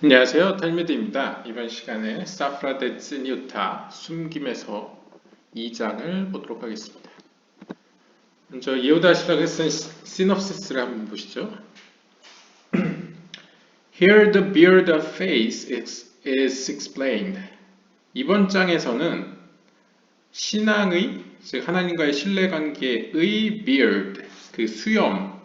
안녕하세요. 탈미드입니다. 이번 시간에 사프라데츠 뉴타 숨김에서 2장을 보도록 하겠습니다. 먼저 예우다 실록에 쓴 시놉시스를 한번 보시죠. Here the beard of faith is explained. 이번 장에서는 신앙의, 즉 하나님과의 신뢰관계의 beard, 그 수염,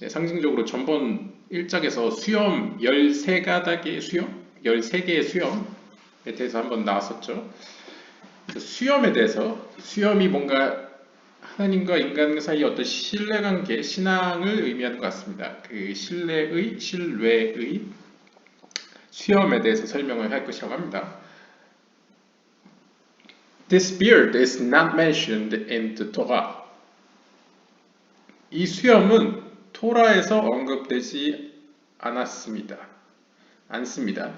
상징적으로 전번 1장에서 수염 13가닥의 수염, 13개의 수염에 대해서 한번 나왔었죠. 그 수염에 대해서, 수염이 뭔가 하나님과 인간 사이의 어떤 신뢰관계, 신앙을 의미하는 것 같습니다. 그 신뢰의 수염에 대해서 설명을 할 것이라고 합니다. This beard is not mentioned in the Torah. 이 수염은 토라에서 언급되지 않습니다.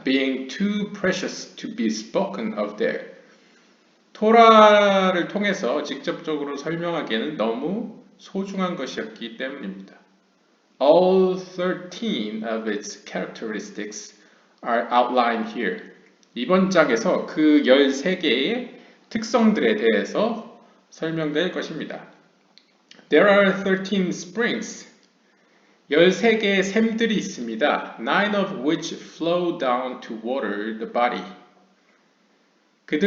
Being too precious to be spoken of there. 토라를 통해서 직접적으로 설명하기에는 너무 소중한 것이었기 때문입니다. All 13 of its characteristics are outlined here. 이번 장에서 그 13개의 특성들에 대해서 설명될 것입니다. There are 13 springs. 13개의 샘들이 있습니다. 9 of which flow down to water the body. 그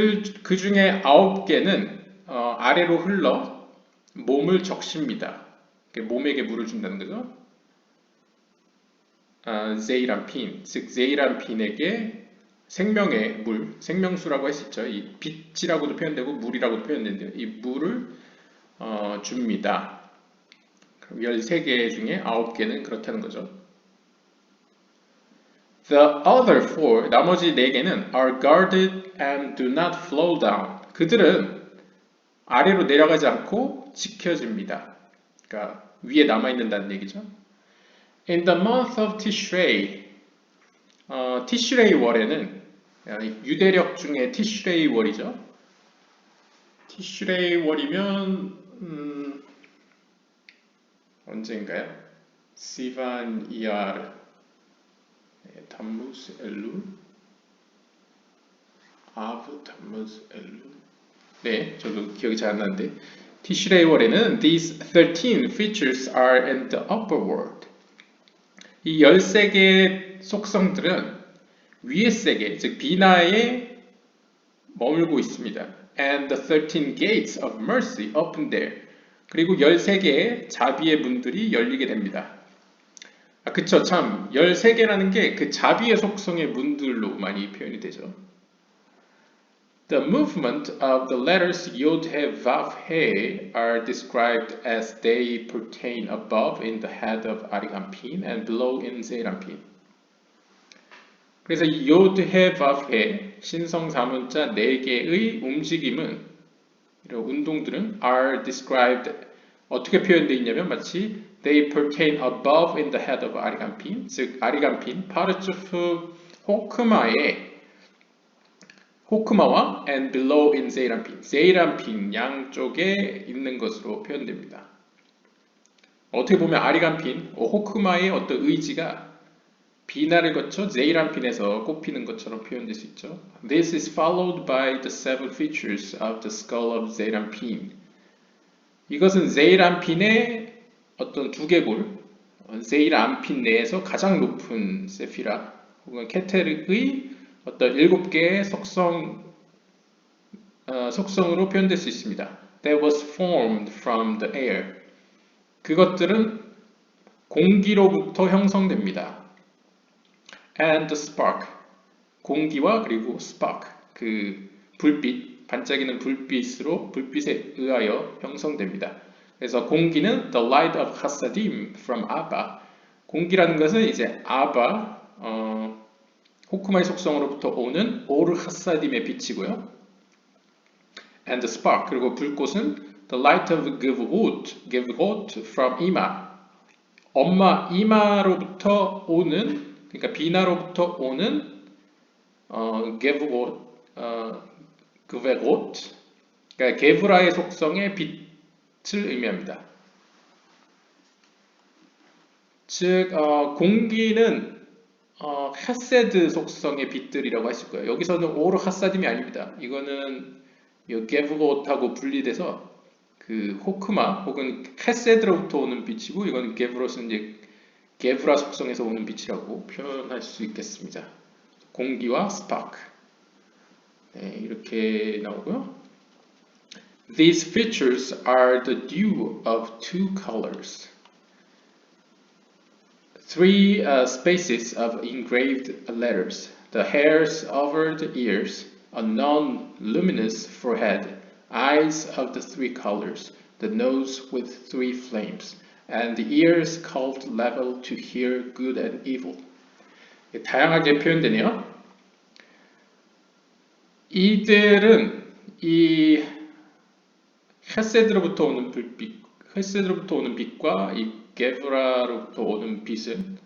중에 9개는 아래로 흘러 몸을 적십니다. 몸에게 물을 준다는 거죠. 제이란핀, 즉 제이란핀에게 생명의 물, 생명수라고 했었죠. 이 빛이라고도 표현되고 물이라고도 표현되는데요. 이 물을 줍니다. 그럼 13개 중에 9개는 그렇다는 거죠. The other 4, 나머지 4개는 are guarded and do not flow down. 그들은 아래로 내려가지 않고 지켜집니다. 그러니까 위에 남아있는다는 얘기죠. In the month of Tishrei, 티슈레이 월에는 유대력 중에 티슈레이 월이죠. 티슈레이 월이면 언제인가요? 시반 이야르, 담무스 엘룰, 아브 담무스 엘룰. 네, 저도 기억이 잘 안 나는데 티슈레이 월에는 these 13 features are in the upper world. 이 13개의 속성들은 위의 세계, 즉 비나에 머물고 있습니다. And the 13 gates of mercy open there. 그리고 13개의 자비의 문들이 열리게 됩니다. 그쵸, 참 13개라는 게 그 자비의 속성의 문들로 많이 표현이 되죠. The movement of the letters Yod, He, Vav, He are described as they pertain above in the head of Arigampin and below in Zeirampin. 그래서 이 Yod, He, Vav, He 신성 사문자 4개의 움직임은, 이런 운동들은 are described 어떻게 표현되어 있냐면 마치 they pertain above in the head of Arigampin, 즉 아리간핀, 파르츠프 호크마와 and below in 제이란핀 양쪽에 있는 것으로 표현됩니다. 어떻게 보면 아리간핀, 호크마의 어떤 의지가 비나를 거쳐 제이란핀에서 꼽히는 것처럼 표현될 수 있죠. This is followed by the 7 features of the skull of 제이란핀. 이것은 제이란핀의 어떤 두개골, 제이란핀 내에서 가장 높은 세피라 혹은 케테르의 어떤 7개의 속성으로 표현될 수 있습니다. That was formed from the air. 그것들은 공기로부터 형성됩니다. And the spark. 공기와 그리고 spark. 그 불빛, 반짝이는 불빛에 의하여 형성됩니다. 그래서 공기는 the light of Hasadim from Abba. 공기라는 것은 이제 아바, 호크마의 속성으로부터 오는 오르 하사딤의 빛이고요. And the spark, 그리고 불꽃은 the light of Gevurot from Ima. 엄마 이마로부터 오는, 그러니까 비나로부터 오는 Gevurot, 그러니까 게브라의 속성의 빛을 의미합니다. 즉 공기는 헤세드 속성의 빛들이라고 하실 거예요. 여기서는 오르 하사딤이 아닙니다. 이거는 게브롯하고 분리돼서 그 호크마 혹은 헤세드로부터 오는 빛이고 이건 게브롯은 이제 게브라 속성에서 오는 빛이라고 표현할 수 있겠습니다. 공기와 스파크. 네, 이렇게 나오고요. These features are the due of two colors. Three spaces of engraved letters, the hairs over the ears, a non-luminous forehead, eyes of the three colors, the nose with three flames, and the ears curved level to hear good and evil. 다양하게 표현되네요. 이들은 이 헤세드로부터 오는 불빛, 헤세드로부터 오는 빛과 이 게브라로부터 오는 빛은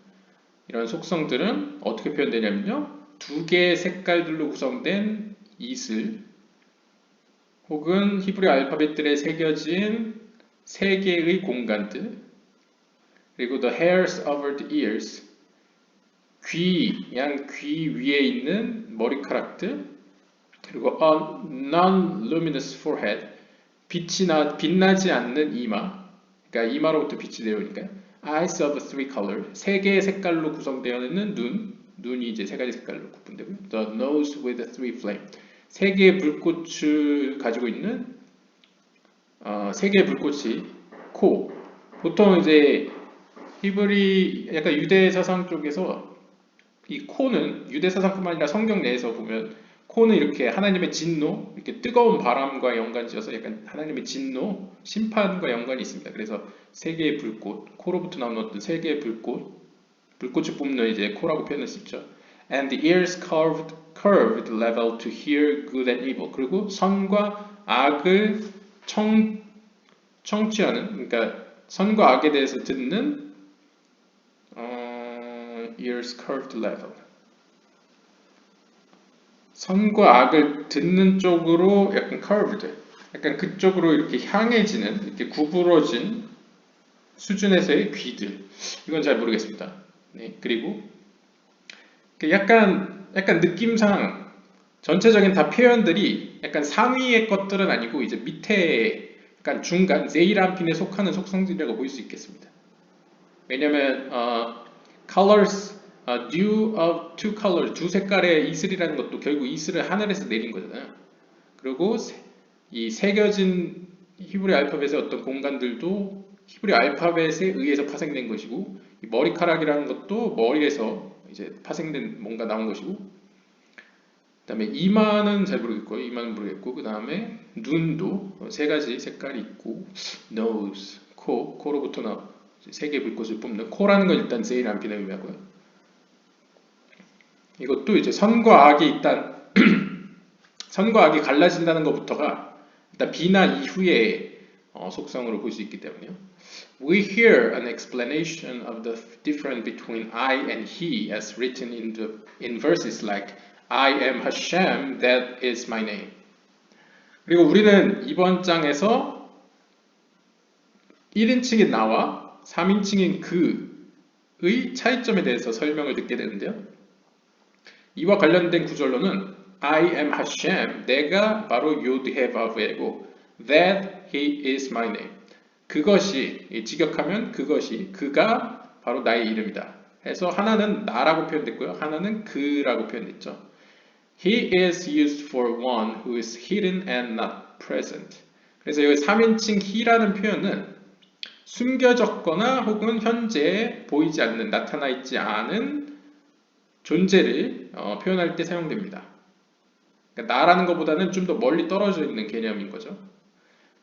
이런 속성들은 어떻게 표현되냐면요. 두 개의 색깔들로 구성된 이슬 혹은 히브리 알파벳들에 새겨진 세 개의 공간들 그리고 the hairs over the ears 귀 위에 있는 머리카락들 그리고 a non-luminous forehead 빛나지 않는 이마 그러니까 이마로부터 빛이 내려오니까요. Eyes of three colors 세 개의 색깔로 구성되어 있는 눈이 이제 세 가지 색깔로 구분되고요. The nose with three flames 세 개의 불꽃을 가지고 있는 세 개의 불꽃이 코 보통 이제 히브리 약간 유대 사상 쪽에서 이 코는 유대 사상뿐만 아니라 성경 내에서 보면 코는 이렇게 하나님의 진노, 이렇게 뜨거운 바람과 연관지어서 약간 하나님의 진노, 심판과 연관이 있습니다. 그래서 세 개의 불꽃, 코로부터 나오는 어떤 세 개의 불꽃을 뿜는 이제 코라고 표현할 수 있죠. And the ears curved level to hear good and evil. 그리고 선과 악을 청취하는, 그러니까 선과 악에 대해서 듣는 ears curved level. 선과 악을 듣는 쪽으로 약간 curved, 약간 그쪽으로 이렇게 향해지는, 이렇게 구부러진 수준에서의 귀들. 이건 잘 모르겠습니다. 네, 그리고 약간 느낌상 전체적인 다 표현들이 약간 상위의 것들은 아니고 이제 밑에 약간 중간 세이란핀에 속하는 속성들이라고 볼 수 있겠습니다. 왜냐면 colors due of two colors 두 색깔의 이슬이라는 것도 결국 이슬을 하늘에서 내린 거잖아요. 그리고 이 새겨진 히브리 알파벳의 어떤 공간들도 히브리 알파벳에 의해서 파생된 것이고 이 머리카락이라는 것도 머리에서 이제 파생된 뭔가 나온 것이고 그다음에 이마는 잘 모르겠고 이마는 모르겠고 그다음에 눈도 세 가지 색깔이 있고 nose 코로부터 세 개의 불꽃을 뿜는 코라는 건 일단 세이란핀을 의미하고요. 이것도 이제 선과 악이 일단 선과 악이 갈라진다는 것부터가 일단 비나 이후의 속성으로 볼 수 있기 때문에요. We hear an explanation of the difference between I and he as written in verses like I am Hashem, that is my name. 그리고 우리는 이번 장에서 1인칭인 나와 3인칭인 그의 차이점에 대해서 설명을 듣게 되는데요. 이와 관련된 구절로는 I am Hashem, 내가 바로 요드헤바브이고 that he is my name. 그것이, 직역하면 그것이, 그가 바로 나의 이름이다. 해서 하나는 나라고 표현됐고요. 하나는 그라고 표현됐죠. He is used for one who is hidden and not present. 그래서 여기 3인칭 he라는 표현은 숨겨졌거나 혹은 현재 보이지 않는, 나타나 있지 않은 존재를 표현할 때 사용됩니다. 그러니까 나라는 것보다는 좀 더 멀리 떨어져 있는 개념인 거죠.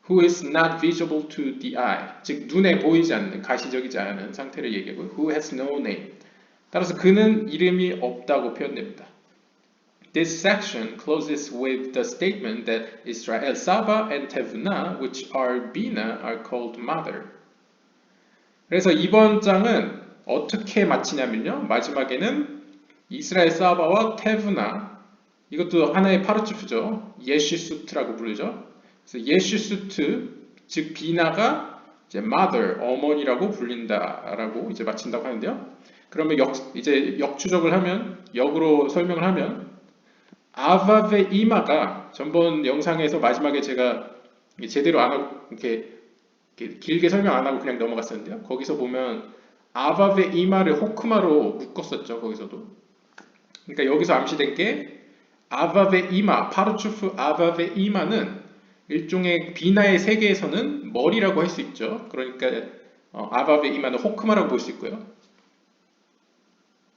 Who is not visible to the eye. 즉 눈에 보이지 않는, 가시적이지 않은 상태를 얘기하고 Who has no name. 따라서 그는 이름이 없다고 표현됩니다. This section closes with the statement that Israel Saba and Tevna, which are Bina, are called mother. 그래서 이번 장은 어떻게 마치냐면요. 마지막에는 이스라엘 사바와 테브나, 이것도 하나의 파르츠프죠. 예시수트라고 부르죠. 그래서 예시수트, 즉 비나가 이제 mother, 어머니라고 불린다라고 이제 마친다고 하는데요. 그러면 이제 역추적을 하면, 역으로 설명을 하면, 아바베 이마가 전번 영상에서 마지막에 제가 제대로 안 하고 이렇게 길게 설명 안 하고 그냥 넘어갔었는데요. 거기서 보면 아바베 이마를 호크마로 묶었었죠. 거기서도. 그러니까 여기서 암시된 게 아바베 이마, 파르추프 아바베 이마는 일종의 비나의 세계에서는 머리라고 할 수 있죠. 그러니까 아바베 이마는 호크마라고 볼 수 있고요.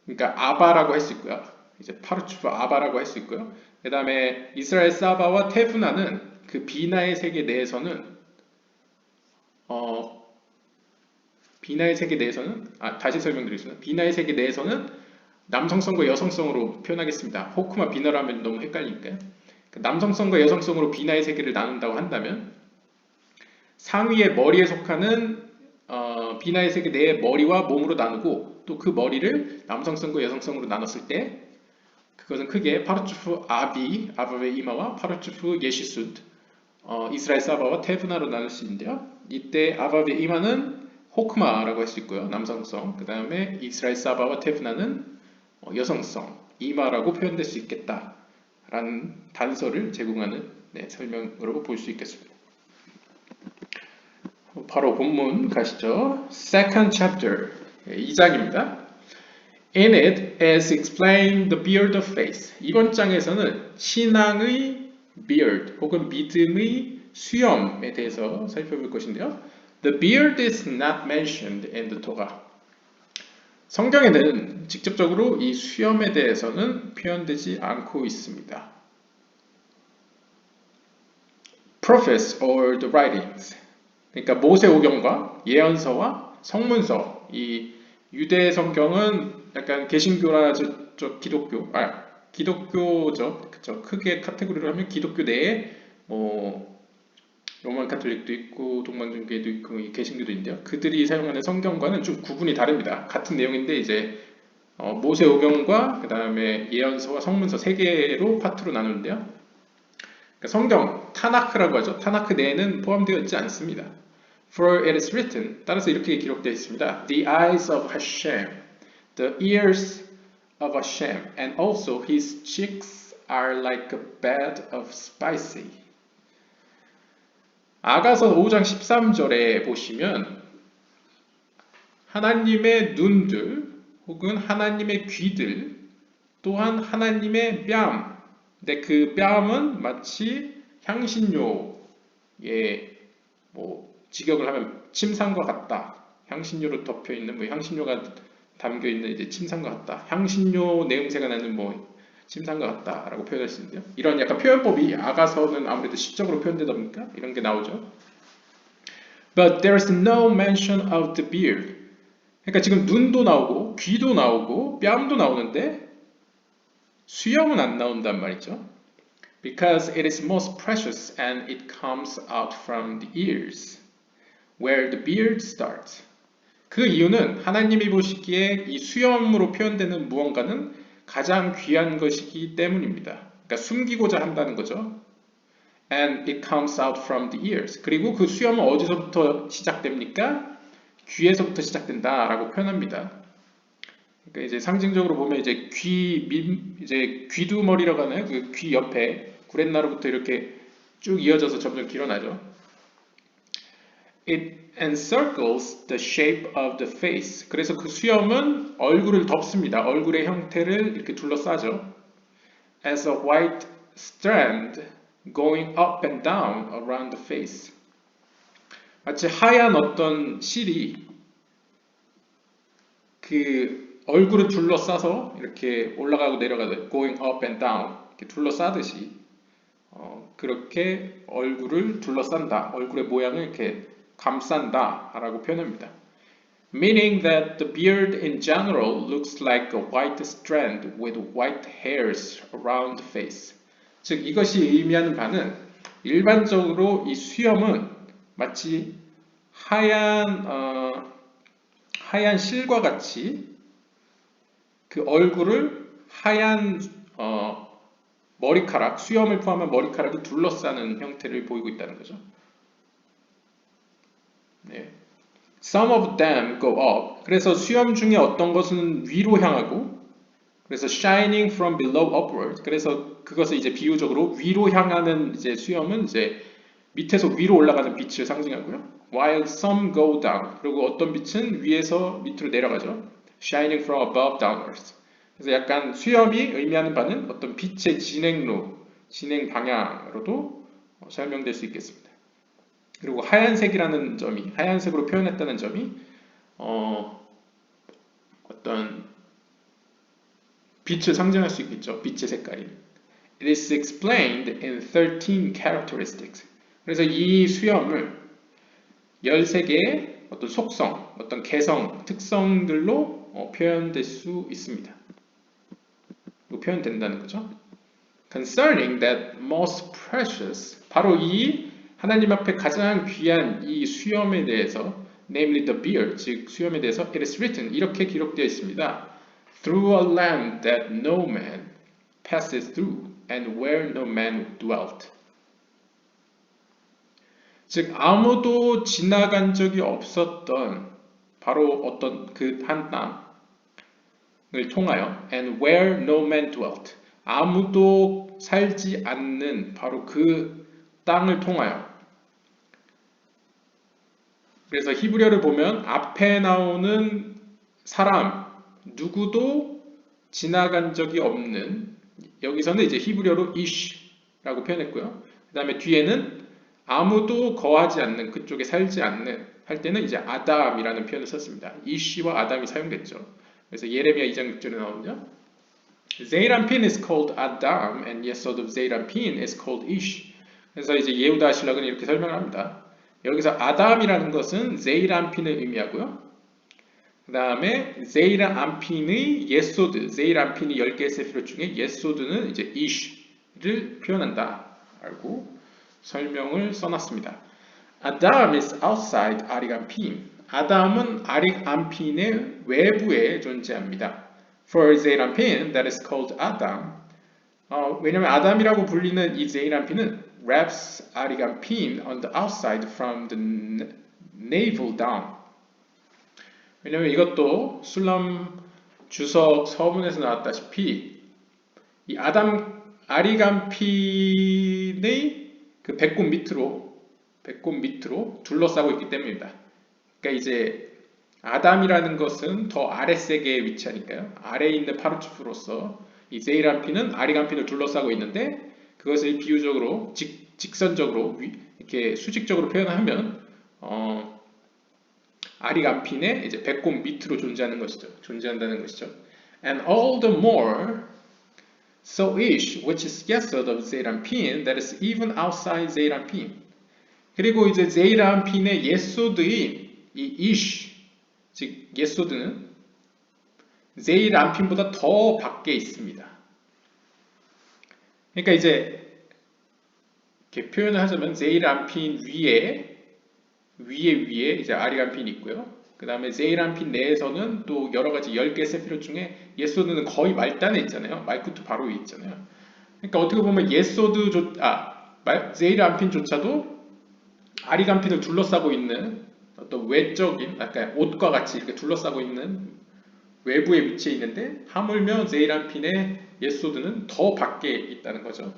그러니까 아바라고 할 수 있고요. 이제 파르추프 아바라고 할 수 있고요. 그 다음에 이스라엘 사바와 테브나는 그 비나의 세계 내에서는 비나의 세계 내에서는 다시 설명드리겠습니다. 비나의 세계 내에서는 남성성과 여성성으로 표현하겠습니다. 호크마 비나로 하면 너무 헷갈리니까요. 남성성과 여성성으로 비나의 세계를 나눈다고 한다면 상위의 머리에 속하는 비나의 세계 내의 머리와 몸으로 나누고 또 그 머리를 남성성과 여성성으로 나눴을 때 그것은 크게 파르추프 아바베 이마와 파르추프 예시숫 이스라엘 사바와 테브나로 나눌 수 있는데요. 이때 아바베 이마는 호크마라고 할 수 있고요. 남성성. 그 다음에 이스라엘 사바와 테브나는 여성성, 이마라고 표현될 수 있겠다라는 단서를 제공하는 설명으로 볼 수 있겠습니다. 바로 본문 가시죠. Second chapter, 2장입니다. In it, as explained the beard of faith. 이번 장에서는 신앙의 beard 혹은 믿음의 수염에 대해서 살펴볼 것인데요. The beard is not mentioned in the Torah. 성경에는 직접적으로 이 수염에 대해서는 표현되지 않고 있습니다. Prophets or the writings. 그러니까 모세오경과 예언서와 성문서. 이 유대 성경은 약간 개신교나 기독교죠. 그쵸? 크게 카테고리로 하면 기독교 내에 로만 카톨릭도 있고 동방종교도 있고 개신교도 있는데요. 그들이 사용하는 성경과는 좀 구분이 다릅니다. 같은 내용인데 이제 모세오경과 그 다음에 예언서와 성문서 세 개로 파트로 나누는데요. 그러니까 성경 타나크라고 하죠. 타나크 내에는 포함되어 있지 않습니다. For it is written, 따라서 이렇게 기록되어 있습니다. The eyes of Hashem, the ears of Hashem, and also his cheeks are like a bed of spicy. 아가서 5장 13절에 보시면 하나님의 눈들 혹은 하나님의 귀들 또한 하나님의 뺨, 근데 그 뺨은 마치 향신료에 직역을 하면 침상과 같다. 향신료로 덮여 있는 향신료가 담겨 있는 이제 침상과 같다. 향신료 내음새가 나는 침상과 같다라고 표현할 수 있는데요. 이런 약간 표현법이 아가서는 아무래도 시적으로 표현되다 보니까 이런 게 나오죠. But there is no mention of the beard. 그러니까 지금 눈도 나오고 귀도 나오고 뺨도 나오는데 수염은 안 나온단 말이죠. Because it is most precious and it comes out from the ears, where the beard starts. 그 이유는 하나님이 보시기에 이 수염으로 표현되는 무언가는 가장 귀한 것이기 때문입니다. 그러니까 숨기고자 한다는 거죠. And it comes out from the ears. 그리고 그 수염은 어디서부터 시작됩니까? 귀에서부터 시작된다라고 표현합니다. 그러니까 이제 상징적으로 보면 이제 귀두머리라고 하나요? 그 귀 옆에 구렛나루부터 이렇게 쭉 이어져서 점점 길어나죠. It encircles the shape of the face. 그래서 그 수염은 얼굴을 덮습니다. 얼굴의 형태를 이렇게 둘러싸죠. As a white strand going up and down around the face. 마치 하얀 어떤 실이 그 얼굴을 둘러싸서 이렇게 올라가고 내려가듯 going up and down 이렇게 둘러싸듯이 그렇게 얼굴을 둘러싼다. 얼굴의 모양을 이렇게 감싼다 라고 표현합니다. Meaning that the beard in general looks like a white strand with white hairs around the face. 즉 이것이 의미하는 바는 일반적으로 이 수염은 마치 하얀 실과 같이 그 얼굴을 하얀 머리카락, 수염을 포함한 머리카락이 둘러싸는 형태를 보이고 있다는 거죠. 네. Some of them go up. 그래서 수염 중에 어떤 것은 위로 향하고, 그래서 shining from below upward. 그래서 그것을 이제 비유적으로 위로 향하는 이제 수염은 이제 밑에서 위로 올라가는 빛을 상징하고요. While some go down. 그리고 어떤 빛은 위에서 밑으로 내려가죠. Shining from above downwards. 그래서 약간 수염이 의미하는 바는 어떤 빛의 진행로, 진행 방향으로도 설명될 수 있겠습니다. 그리고 하얀색이라는 점이, 하얀색으로 표현했다는 점이 어떤 빛을 상징할 수 있겠죠. 빛의 색깔이. It is explained in 13 characteristics. 그래서 이 수염을 13개의 어떤 속성, 어떤 개성, 특성들로 표현될 수 있습니다. 표현된다는 거죠. Concerning that most precious, 바로 이 하나님 앞에 가장 귀한 이 수염에 대해서, namely the beard, 즉 수염에 대해서 it is written, 이렇게 기록되어 있습니다. Through a land that no man passes through, and where no man dwelt. 즉 아무도 지나간 적이 없었던 바로 어떤 그 한 땅을 통하여 and where no man dwelt. 아무도 살지 않는 바로 그 땅을 통하여. 그래서 히브리어를 보면 앞에 나오는 사람 누구도 지나간 적이 없는, 여기서는 이제 히브리어로 ish라고 표현했고요. 그 다음에 뒤에는 아무도 거하지 않는, 그쪽에 살지 않는 할 때는 이제 아담이라는 표현을 썼습니다. 이시와 아담이 사용됐죠. 그래서 예레미야 2장 6절에 나오는요. Zeirampin is called Adam and Yesod of Zeirampin is called Ish. 그래서 이제 예후다 신락은 이렇게 설명을 합니다. 여기서 아담이라는 것은 제이람핀을 의미하고요. 그 다음에 제이람핀의 예소드, 제이람핀이 10개의 세피롯 중에 예소드는 이제 이시를 표현한다 라고 설명을 써놨습니다. Adam is outside 아리간핀. 아담은 아리간핀의 외부에 존재합니다. For Zeirampin, that is called Adam. 왜냐하면 아담이라고 불리는 이 제이람핀은 wraps 아리간핀 on the outside from the navel down. 왜냐하면 이것도 술람 주석 서문에서 나왔다시피 이 아리간핀의 그 배꼽 밑으로 둘러싸고 있기 때문입니다. 그러니까 이제 아담이라는 것은 더 아래세계에 위치하니까요. 아래에 있는 파르츠프로서 이 제이람핀은 아리간핀을 둘러싸고 있는데 그것을 비유적으로 직선적으로 이렇게 수직적으로 표현하면 아리간핀의 이제 배꼽 밑으로 존재한다는 것이죠. And all the more so ish, which is yesod of Zeirampin, that is even outside Zeirampin. 그리고 이제 제이람핀의 예소드인 이 ish, 즉 예소드는 제이람핀보다 더 밖에 있습니다. 그러니까 이제 이렇게 표현을 하자면 제이람핀 위에 이제 아리간핀이 있고요. 그 다음에 제이람핀 내에서는 또 여러 가지 10개 세피롯 중에 예소드는 거의 말단에 있잖아요. 말쿠트 바로 위에 있잖아요. 그러니까 어떻게 보면 제이람핀조차도 아리간핀을 둘러싸고 있는 어떤 외적인, 약간 옷과 같이 이렇게 둘러싸고 있는 외부에 위치해 있는데 하물며 제이람핀의 예소드는 더 밖에 있다는 거죠.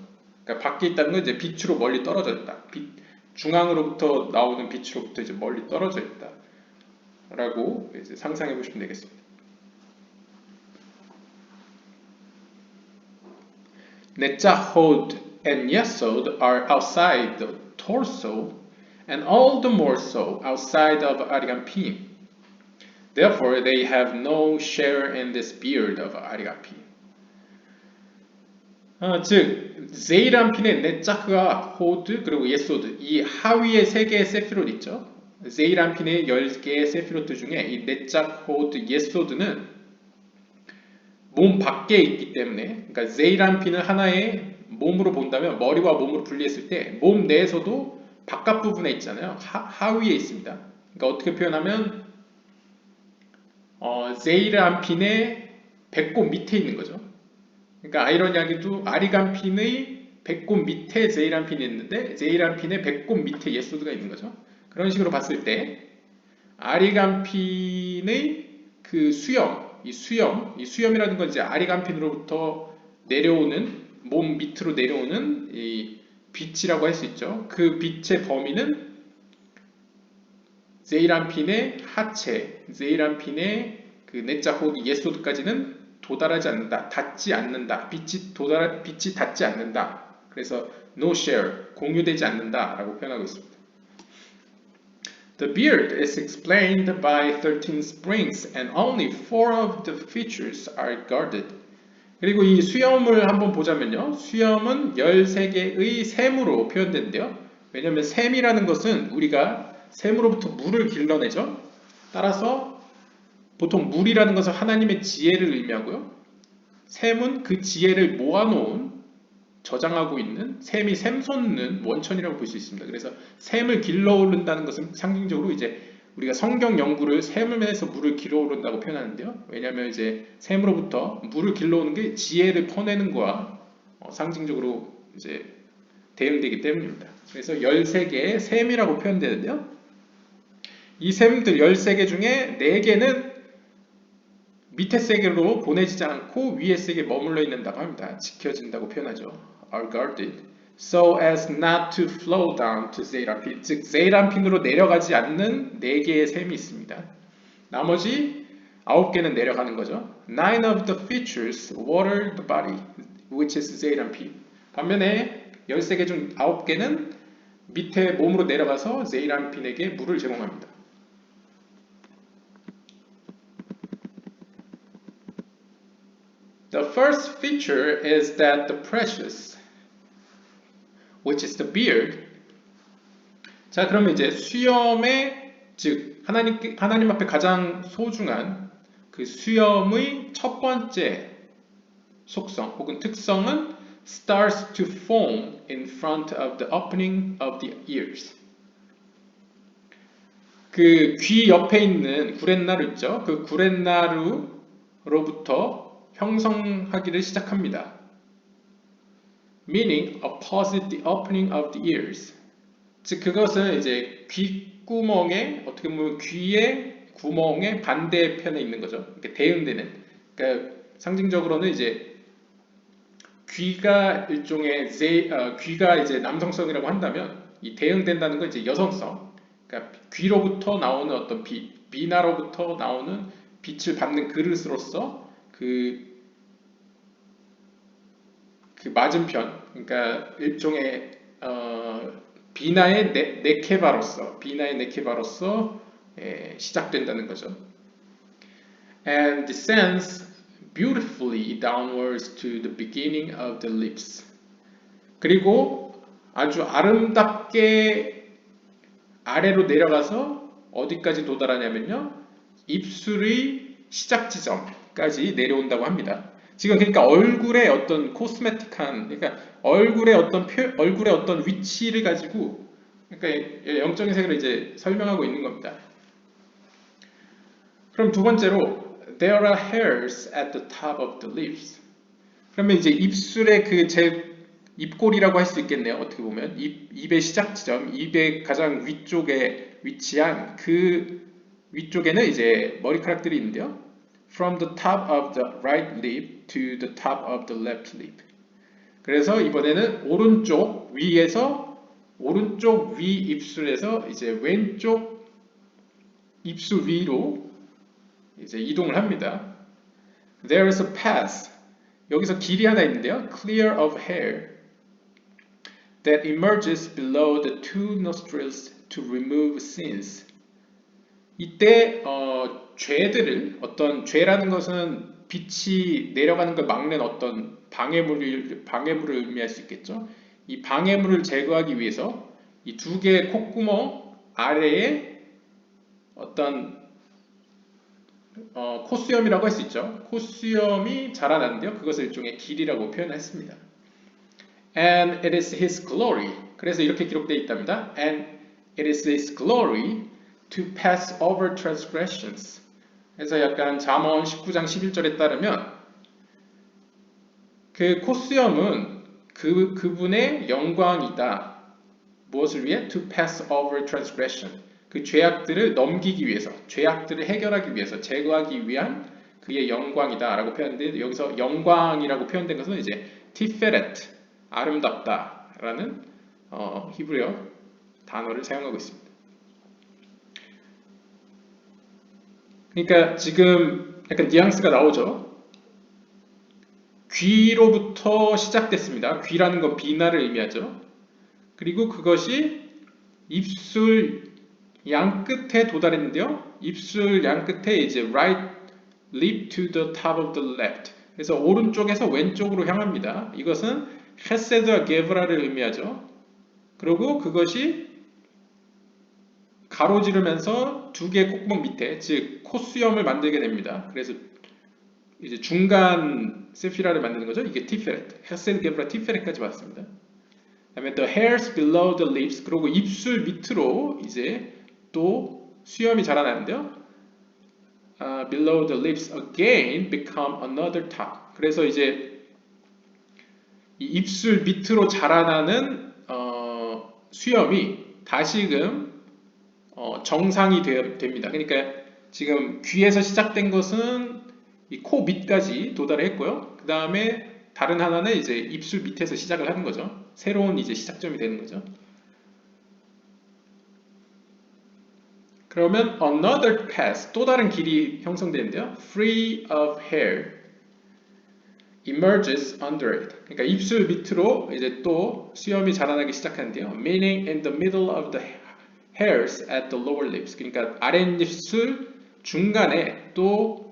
그러니까 밖에 있다는 건 이제 빛으로 멀리 떨어져 있다. 중앙으로부터 나오는 빛으로부터 이제 멀리 떨어져 있다. 라고 이제 상상해 보시면 되겠습니다. Netzachod and Yesod are outside the torso, and all the more so outside of Ariganpin. Therefore, they have no share in this beard of Ariganpin. 즉, 제이람핀의 네짜크와 호드 그리고 예소드, 이 하위의 3개의 세피롯 있죠. 제이람핀의 10개의 세피롯 중에 이 네짜크, 호드, 예소드는 몸 밖에 있기 때문에, 그러니까 제이람핀을 하나의 몸으로 본다면 머리와 몸으로 분리했을 때 몸 내에서도 바깥 부분에 있잖아요. 하위에 있습니다. 그러니까 어떻게 표현하면 제이람핀의 배꼽 밑에 있는 거죠. 그러니까 아이러니하게도 아리간핀의 배꼽 밑에 제이람핀이 있는데 제이람핀의 배꼽 밑에 예소드가 있는 거죠. 그런 식으로 봤을 때 아리간핀의 그 수염이라는 건 이제 아리간핀으로부터 내려오는 몸 밑으로 내려오는 이 빛이라고 할 수 있죠. 그 빛의 범위는 제이란핀의 하체, 제이란핀의 그 네자호드 예소드까지는 도달하지 않는다, 닿지 않는다, 빛이 닿지 않는다. 그래서 no share, 공유되지 않는다라고 표현하고 있습니다. The beard is explained by 13 springs and only 4 of the features are guarded. 그리고 이 수염을 한번 보자면요. 수염은 13개의 샘으로 표현된대요. 왜냐하면 샘이라는 것은 우리가 샘으로부터 물을 길러내죠. 따라서 보통 물이라는 것은 하나님의 지혜를 의미하고요. 샘은 그 지혜를 모아놓은 저장하고 있는 샘이 샘솟는 원천이라고 볼 수 있습니다. 그래서 샘을 길러오른다는 것은 상징적으로 이제 우리가 성경 연구를 샘에서 물을 길러오른다고 표현하는데요. 왜냐하면 이제 샘으로부터 물을 길러오는 게 지혜를 퍼내는 거와 상징적으로 이제 대응되기 때문입니다. 그래서 13개의 샘이라고 표현되는데요. 이 샘들 13개 중에 4개는 밑에 세계로 보내지지 않고 위에 세계에 머물러 있는다고 합니다. 지켜진다고 표현하죠. are guarded so as not to flow down to 제이란핀. 즉 제이란핀으로 내려가지 않는 4개의 샘이 있습니다. 나머지 9개는 내려가는 거죠. 9 of the features water the body, which is 제이란핀. 반면에 13개 중 9개는 밑에 몸으로 내려가서 제이란핀에게 물을 제공합니다. The first feature is that the precious, which is the beard. 자, 그러면 이제 수염의, 즉 하나님 앞에 가장 소중한 그 수염의 첫 번째 속성 혹은 특성은 starts to foam in front of the opening of the ears. 그 귀 옆에 있는 구렛나루 있죠? 그 구렛나루로부터 형성하기를 시작합니다. Meaning opposes the opening of the ears. 즉 그것은 이제 귓구멍에 어떻게 보면 귀의 구멍의 반대편에 있는 거죠. 이렇게 대응되는. 그러니까 상징적으로는 이제 귀가 일종의 귀가 이제 남성성이라고 한다면 이 대응된다는 건 이제 여성성. 그러니까 귀로부터 나오는 어떤 빛, 비나로부터 나오는 빛을 받는 그릇으로서 그 맞은편, 그러니까 일종의 비나의 네케바로서 시작된다는 거죠. And descends beautifully downwards to the beginning of the lips. 그리고 아주 아름답게 아래로 내려가서 어디까지 도달하냐면요. 입술의 시작 지점까지 내려온다고 합니다. 지금 그러니까 얼굴의 어떤 코스메틱한, 그러니까 얼굴의 어떤 위치를 가지고, 그러니까 영적인 세계를 이제 설명하고 있는 겁니다. 그럼 두 번째로, there are hairs at the top of the lips. 그러면 이제 입술의 입꼬리라고 할 수 있겠네요. 어떻게 보면 입의 시작 지점, 입의 가장 위쪽에 위치한 그 위쪽에는 이제 머리카락들이 있는데요. From the top of the right lip to the top of the left lip. 그래서 이번에는 오른쪽 위 입술에서 이제 왼쪽 입술 위로 이제 이동을 합니다. There is a path. 여기서 길이 하나 있는데요. Clear of hair that emerges below the two nostrils to remove sins. 이때 어떤 죄라는 것은 빛이 내려가는 걸 막는 어떤 방해물을 의미할 수 있겠죠. 이 방해물을 제거하기 위해서 이 두 개의 콧구멍 아래에 어떤 콧수염이라고 할 수 있죠. 콧수염이 자라나는데요. 그것을 일종의 길이라고 표현했습니다. And it is his glory. 그래서 이렇게 기록되어 있답니다. And it is his glory to pass over transgressions. 그래서 약간 잠언 19장 11절에 따르면 그 콧수염은 그분의 영광이다. 무엇을 위해? To pass over transgression. 그 죄악들을 넘기기 위해서, 죄악들을 해결하기 위해서, 제거하기 위한 그의 영광이다라고 표현되는데 여기서 영광이라고 표현된 것은 이제 티페렛, 아름답다라는 히브리어 단어를 사용하고 있습니다. 그러니까 지금 약간 뉘앙스가 나오죠. 귀로부터 시작됐습니다. 귀라는 건 비나를 의미하죠. 그리고 그것이 입술 양 끝에 도달했는데요. 입술 양 끝에 이제 right lip to the top of the left. 그래서 오른쪽에서 왼쪽으로 향합니다. 이것은 헤세드와 게브라를 의미하죠. 그리고 그것이 가로지르면서 두 개의 콧구멍 밑에, 즉 콧수염을 만들게 됩니다. 그래서 이제 중간 세피라를 만드는 거죠. 이게 티페렛, 헤세드, 게브라, 티페렛까지 왔습니다. 그다음에 the hairs below the lips, 그리고 입술 밑으로 이제 또 수염이 자라나는데요. below the lips again become another top. 그래서 이제 이 입술 밑으로 자라나는 수염이 다시금 정상이 됩니다. 그러니까 지금 귀에서 시작된 것은 이 코 밑까지 도달했고요. 그 다음에 다른 하나는 이제 입술 밑에서 시작을 하는 거죠. 새로운 이제 시작점이 되는 거죠. 그러면 another path, 또 다른 길이 형성되는데요. free of hair emerges under it. 그러니까 입술 밑으로 이제 또 수염이 자라나기 시작하는데요. meaning in the middle of the hairs at the lower lips. 그러니까 아랫입술 중간에 또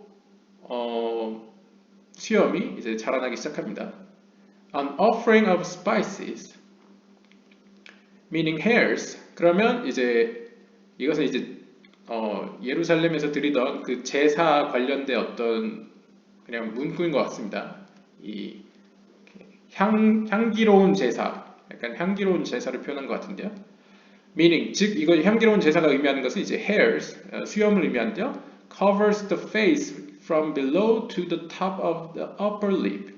수염이 이제 자라나기 시작합니다. An offering of spices, meaning hairs. 그러면 이제 이것은 이제 예루살렘에서 드리던 그 제사 관련된 어떤 그냥 문구인 것 같습니다. 이 향기로운 제사, 약간 향기로운 제사를 표현한 것 같은데요. meaning, 즉 이거 향기로운 제사가 의미하는 것은 이제 hairs, 수염을 의미하는데요. covers the face from below to the top of the upper lip.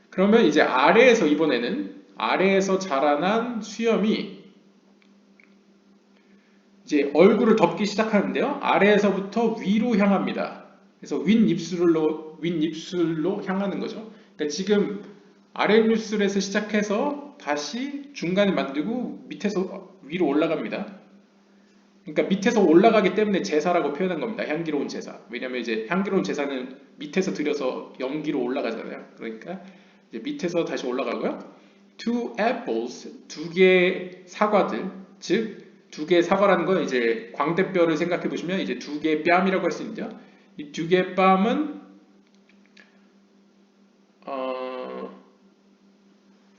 그러면 이제 아래에서 이번에는 아래에서 자라난 수염이 이제 얼굴을 덮기 시작하는데요. 아래에서부터 위로 향합니다. 그래서 윗입술로 향하는 거죠. 그러니까 지금 아랫입술에서 시작해서 다시 중간에 만들고 밑에서 위로 올라갑니다. 그러니까 밑에서 올라가기 때문에 제사라고 표현한 겁니다. 향기로운 제사. 왜냐하면 이제 향기로운 제사는 밑에서 들여서 연기로 올라가잖아요. 그러니까 이제 밑에서 다시 올라가고요. Two apples, 두 개의 사과들, 즉 두 개의 사과라는 건 이제 광대뼈를 생각해 보시면 이제 두 개의 뺨이라고 할 수 있는데요. 이 두 개의 뺨은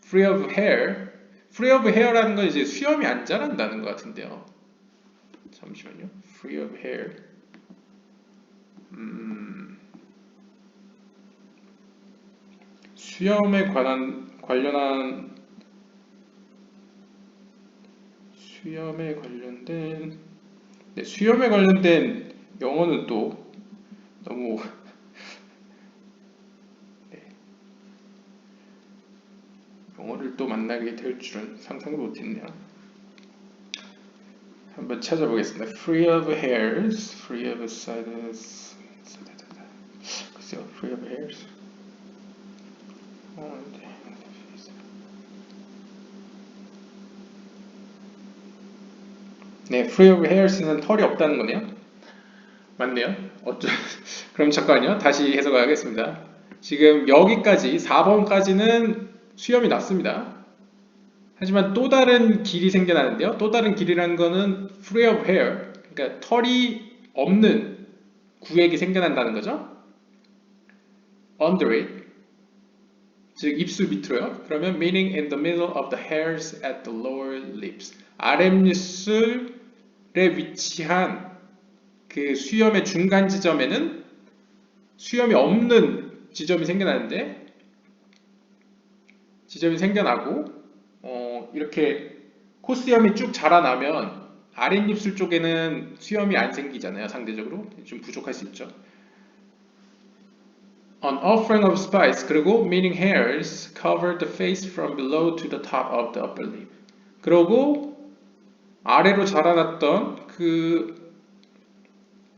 free of hair. free of hair라는 건 이제 수염이 안 자란다는 것 같은데요. 잠시만요. free of hair. 수염에 관련된 수염에 관련된 영어는 또 너무 영어를 또 만나게 될 줄은 상상도 못했네요. 한번 찾아보겠습니다. free of hairs, free of sides, 글쎄요, free of hairs. 네, free of hairs는 털이 없다는 거네요. 맞네요. 그럼 잠깐만요. 다시 해석하겠습니다. 지금 여기까지 4번까지는 수염이 났습니다. 하지만 또 다른 길이 생겨나는데요. 또 다른 길이라는 거는 free of hair, 그러니까 털이 없는 구획이 생겨난다는 거죠. under it, 즉 입술 밑으로요. 그러면 meaning in the middle of the hairs at the lower lips, 아랫입술에 위치한 그 수염의 중간 지점에는 수염이 없는 지점이 생겨나고 이렇게 콧수염이 쭉 자라나면 아랫입술 쪽에는 수염이 안 생기잖아요. 상대적으로 좀 부족할 수 있죠. An offering of spice, 그리고 meaning hairs cover the face from below to the top of the upper lip. 그리고 아래로 자라났던 그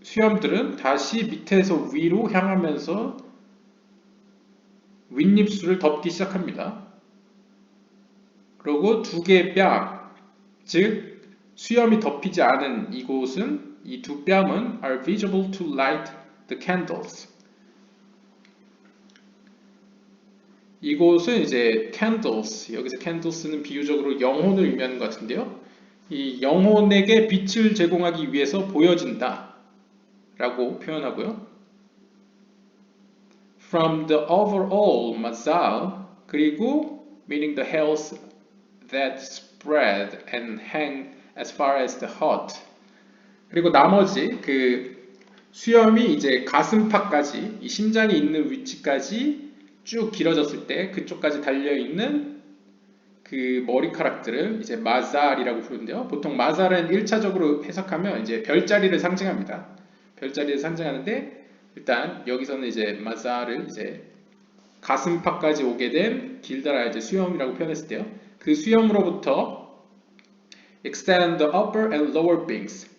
수염들은 다시 밑에서 위로 향하면서 윗입술을 덮기 시작합니다. 그리고 두 개의 뺨, 즉 수염이 덮이지 않은 이곳은 이 두 뺨은 are visible to light the candles. 이곳은 이제 candles, 여기서 candles는 비유적으로 영혼을 의미하는 것 같은데요. 이 영혼에게 빛을 제공하기 위해서 보여진다 라고 표현하고요. From the overall mazal, 그리고 meaning the hairs that spread and hang as far as the heart. 그리고 나머지 그 수염이 이제 가슴팍까지, 이 심장이 있는 위치까지 쭉 길어졌을 때 그쪽까지 달려있는 그 머리카락들을 이제 마잘이라고 부르는데요. 보통 마잘은 1차적으로 해석하면 이제 별자리를 상징합니다. 별자리를 상징하는데 일단 여기서는 이제 마잘을 이제 가슴팍까지 오게 된 길다란 이제 수염이라고 표현했을 때요. 그 수염으로부터 extend the upper and lower wings.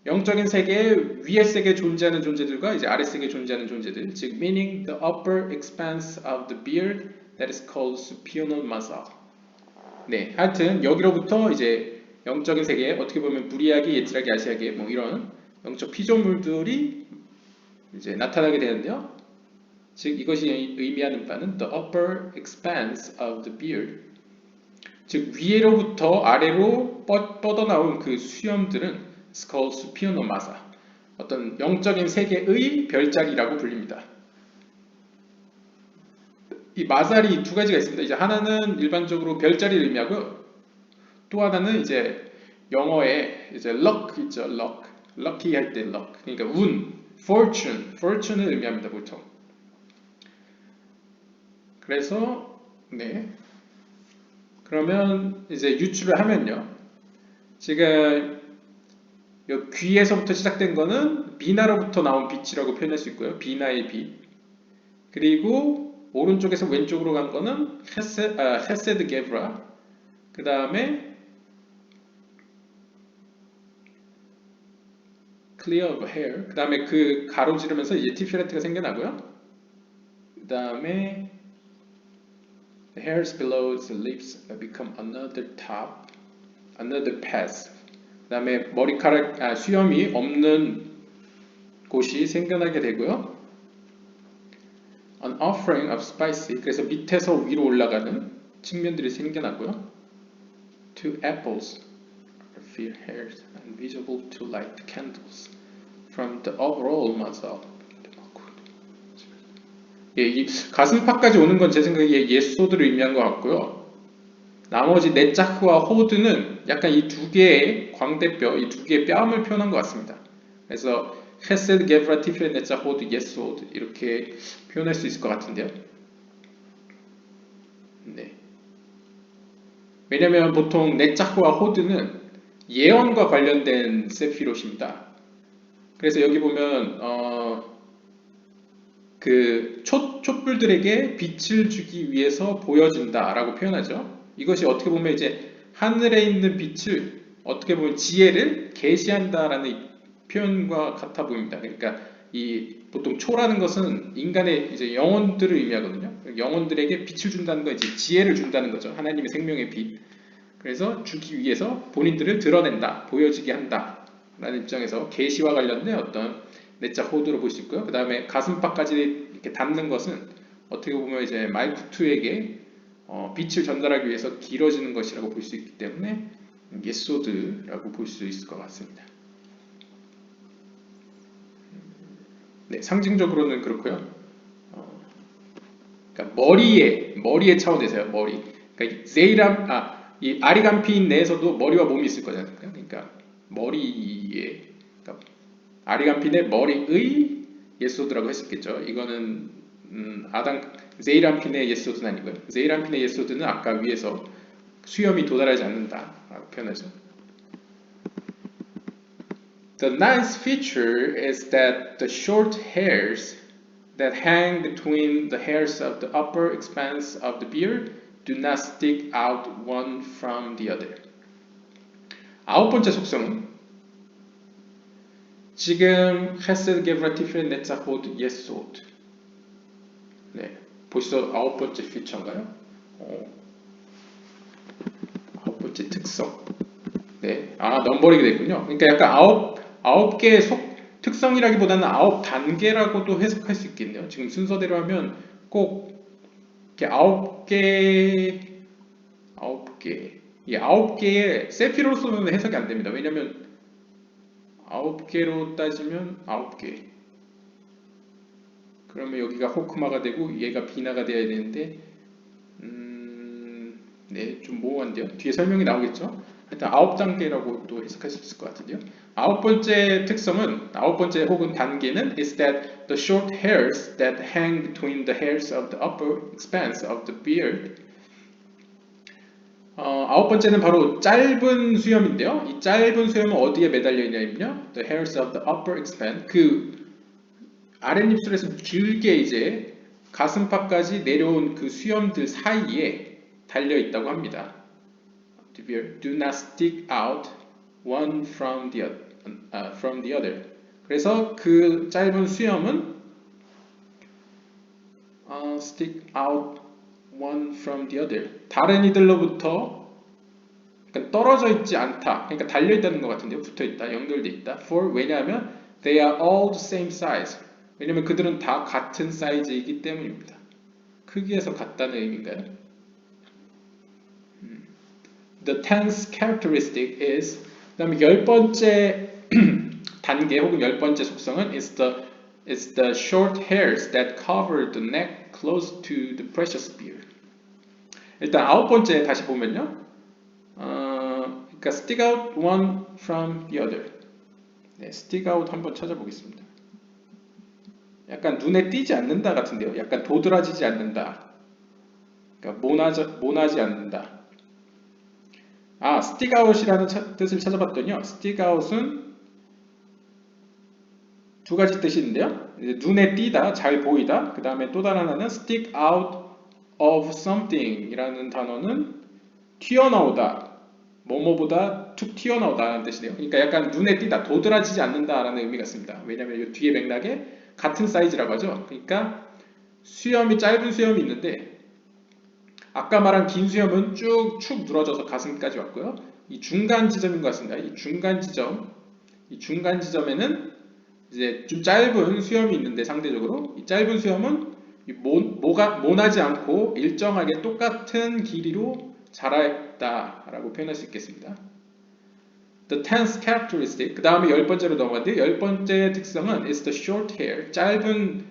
영적인 세계의 위의 세계에 존재하는 존재들과 이제 아래 세계에 존재하는 존재들, 즉 meaning the upper expanse of the beard that is called supernal mazal. 네, 하여튼 여기로부터 이제 영적인 세계에 어떻게 보면 무리하게, 예틀하게, 아시하게 뭐 이런 영적 피조물들이 이제 나타나게 되는데요. 즉 이것이 의미하는 바는 the upper expanse of the beard. 즉 위로부터 아래로 뻗어나온 그 수염들은 is called supernal mazal. 어떤 영적인 세계의 별자리라고 불립니다. 이 마살이 두 가지가 있습니다. 이제 하나는 일반적으로 별자리를 의미하고요. 또 하나는 이제 영어에 이제 luck 있죠, luck, lucky 할 때 luck, 그러니까 운, fortune을 의미합니다, 보통. 그래서 네, 그러면 이제 유추를 하면요, 지금 요 귀에서부터 시작된 거는 비나로부터 나온 빛이라고 표현할 수 있고요, 비나의 빛. 그리고 오른쪽에서 왼쪽으로 간 거는 헤세드 게브라. 그 다음에 clear of hair. 그 다음에 그 가로지르면서 이제 티피레트가 생겨나고요. 그 다음에 the hairs below the lips become another top, another path. 그 다음에 머리카락, 수염이 없는 곳이 생겨나게 되고요. An offering of spicy, 그래서 밑에서 위로 올라가는 측면들이 생겨나고요. Two apples are fair hairs and visible to light the candles from the overall mazal. 예, 이 가슴팍까지 오는 건 제 생각에 예소드를 의미한 것 같고요. 나머지 네짜흐와 호드는 약간 이 두 개의 광대뼈, 이 두 개의 뺨을 표현한 것 같습니다. 그래서 헤세드 게브라 티피레 네짜 호드 예소드 이렇게 표현할 수 있을 것 같은데요. 네. 왜냐하면 보통 네짜흐와 호드는 예언과 관련된 세피롯입니다. 그래서 여기 보면 그 촛불들에게 빛을 주기 위해서 보여준다라고 표현하죠. 이것이 어떻게 보면 이제 하늘에 있는 빛을 어떻게 보면 지혜를 계시한다라는 표현과 같아 보입니다. 그러니까 이 보통 초라는 것은 인간의 이제 영혼들을 의미하거든요. 영혼들에게 빛을 준다는 건 이제 지혜를 준다는 거죠. 하나님의 생명의 빛. 그래서 주기 위해서 본인들을 드러낸다, 보여지게 한다라는 입장에서 계시와 관련된 어떤 내자 호드로 볼 수 있고요. 그 다음에 가슴팍까지 이렇게 닿는 것은 어떻게 보면 이제 말쿠투에게 빛을 전달하기 위해서 길어지는 것이라고 볼 수 있기 때문에 예소드라고 볼 수 있을 것 같습니다. 네, 상징적으로는 그렇고요. 그러니까 머리의 차원에서요. 머리. 그러니까 이 아리간피인 내에서도 머리와 몸이 있을 거잖아요. 그러니까 머리에, 그러니까 아리간핀의 머리의 예소드라고 했었겠죠. 이거는 제이란핀의 예소드는 아니고요. 제이란핀의 예소드는 아까 위에서 수염이 도달하지 않는다라고 표현하죠. The ninth feature is that the short hairs that hang between the hairs of the upper expanse of the beard do not stick out one from the other. 아홉 번째 속성은 지금 Hesed Gevratifel Netzachot Yesod. 네, 벌써 9번째 피처인가요? 아홉 번째 특성. 네, 넘버링이 됐군요. 그러니까 약간 아홉 개의 특성이라기보다는 9단계라고도 해석할 수 있겠네요. 지금 순서대로 하면 꼭 이렇게 9개, 이 9개의 세피로서는 해석이 안 됩니다. 왜냐면 9개로 따지면 9개. 그러면 여기가 호크마가 되고 얘가 비나가 돼야 되는데, 네, 좀 모호한데요. 뒤에 설명이 나오겠죠? 일단 9단계라고 또 해석할 수 있을 것 같은데요. 9번째 특성은, 9번째 혹은 단계는 is that the short hairs that hang between the hairs of the upper expanse of the beard. 9번째는 바로 짧은 수염인데요. 이 짧은 수염은 어디에 매달려 있냐면요. The hairs of the upper expanse. 그 아랫입술에서 길게 이제 가슴팍까지 내려온 그 수염들 사이에 달려 있다고 합니다. The beard do not stick out one from the other. 그래서 그 짧은 수염은 stick out one from the other. 다른 이들로부터 그러니까 떨어져 있지 않다. 그러니까 달려 있다는 것 같은데요. 붙어 있다, 연결돼 있다. For 왜냐하면 they are all the same size. 왜냐하면 그들은 다 같은 사이즈이기 때문입니다. 크기에서 같다는 의미인가요? The tenth characteristic is 그다음에 10번째 단계 혹은 10번째 속성은 is the short hairs that cover the neck close to the precious beard. 일단 9번째 다시 보면요. 그러니까 stick out one from the other. 네, stick out 한번 찾아보겠습니다. 약간 눈에 띄지 않는다 같은데요. 약간 도드라지지 않는다. 그러니까 모나지 않는다. stick out이라는 뜻을 찾아봤더니요. stick out은 두 가지 뜻이 있는데요. 눈에 띄다, 잘 보이다. 그 다음에 또 다른 하나는 stick out of something 이라는 단어는 튀어나오다. 뭐뭐보다 툭 튀어나오다라는 뜻이네요. 그러니까 약간 눈에 띄다, 도드라지지 않는다라는 의미가 있습니다. 왜냐하면 이 뒤에 맥락에 같은 사이즈라고 하죠. 그러니까 짧은 수염이 있는데 아까 말한 긴 수염은 쭉쭉 늘어져서 가슴까지 왔고요. 이 중간 지점인 것 같습니다. 이 중간 지점에는 이제 좀 짧은 수염이 있는데 상대적으로 이 짧은 수염은 모나지 않고 일정하게 똑같은 길이로 자라있다라고 표현할 수 있겠습니다. The tenth characteristic, 그 다음에 10번째로 넘어갔는데 10번째 특성은 is the short hair, 짧은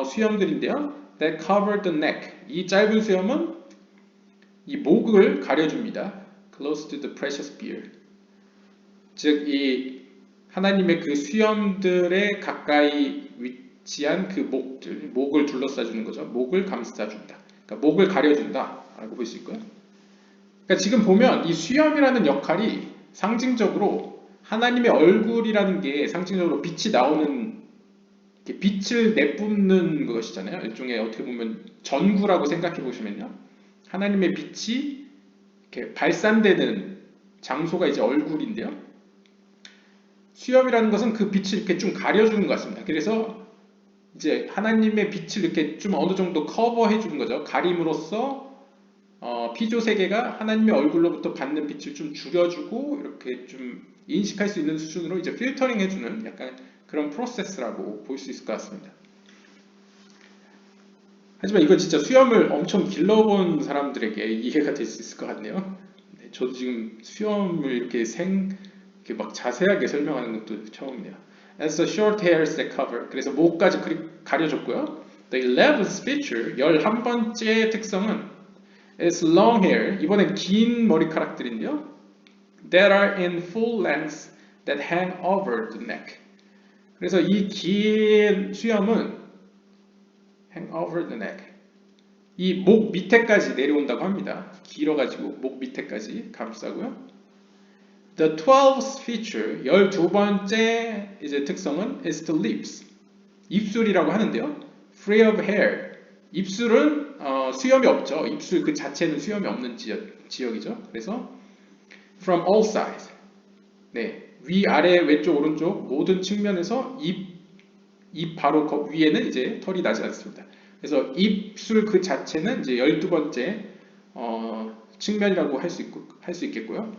수염들인데요. That cover the neck, 이 짧은 수염은 이 목을 가려줍니다. Close to the precious beard. 즉, 이 하나님의 그 수염들에 가까이 위치한 그 목을 둘러싸주는 거죠. 목을 감싸준다. 그러니까 목을 가려준다라고 볼 수 있고요. 그러니까 지금 보면 이 수염이라는 역할이 상징적으로 하나님의 얼굴이라는 게 상징적으로 빛이 나오는 빛을 내뿜는 것이잖아요. 일종의 어떻게 보면 전구라고 생각해 보시면요. 하나님의 빛이 이렇게 발산되는 장소가 이제 얼굴인데요. 수염이라는 것은 그 빛을 이렇게 좀 가려주는 것 같습니다. 그래서 이제 하나님의 빛을 이렇게 좀 어느 정도 커버해 주는 거죠. 가림으로써 피조 세계가 하나님의 얼굴로부터 받는 빛을 좀 줄여주고 이렇게 좀 인식할 수 있는 수준으로 이제 필터링 해주는 약간 그런 프로세스라고 볼 수 있을 것 같습니다. 하지만 이건 진짜 수염을 엄청 길러본 사람들에게 이해가 될 수 있을 것 같네요. 네, 저도 지금 수염을 이렇게 막 자세하게 설명하는 것도 처음이네요. As the short hairs that cover. 그래서 목까지 가려줬고요. The 11th feature, 11번째 특성은 is long hair. 이번엔 긴 머리카락들인데요. That are in full length that hang over the neck. 그래서 이 긴 수염은 hang over the neck. 이 목 밑에까지 내려온다고 합니다. 길어가지고 목 밑에까지 감싸고요. The 12th feature, 12번째 이제 특성은 is the lips. 입술이라고 하는데요. Free of hair. 입술은 수염이 없죠. 입술 그 자체는 수염이 없는 지역이죠. 그래서 from all sides. 네, 위, 아래, 왼쪽, 오른쪽 모든 측면에서 입 바로 위에는 이제 털이 나지 않습니다. 그래서 입술 그 자체는 이제 12번째 측면이라고 할 수 있겠고요.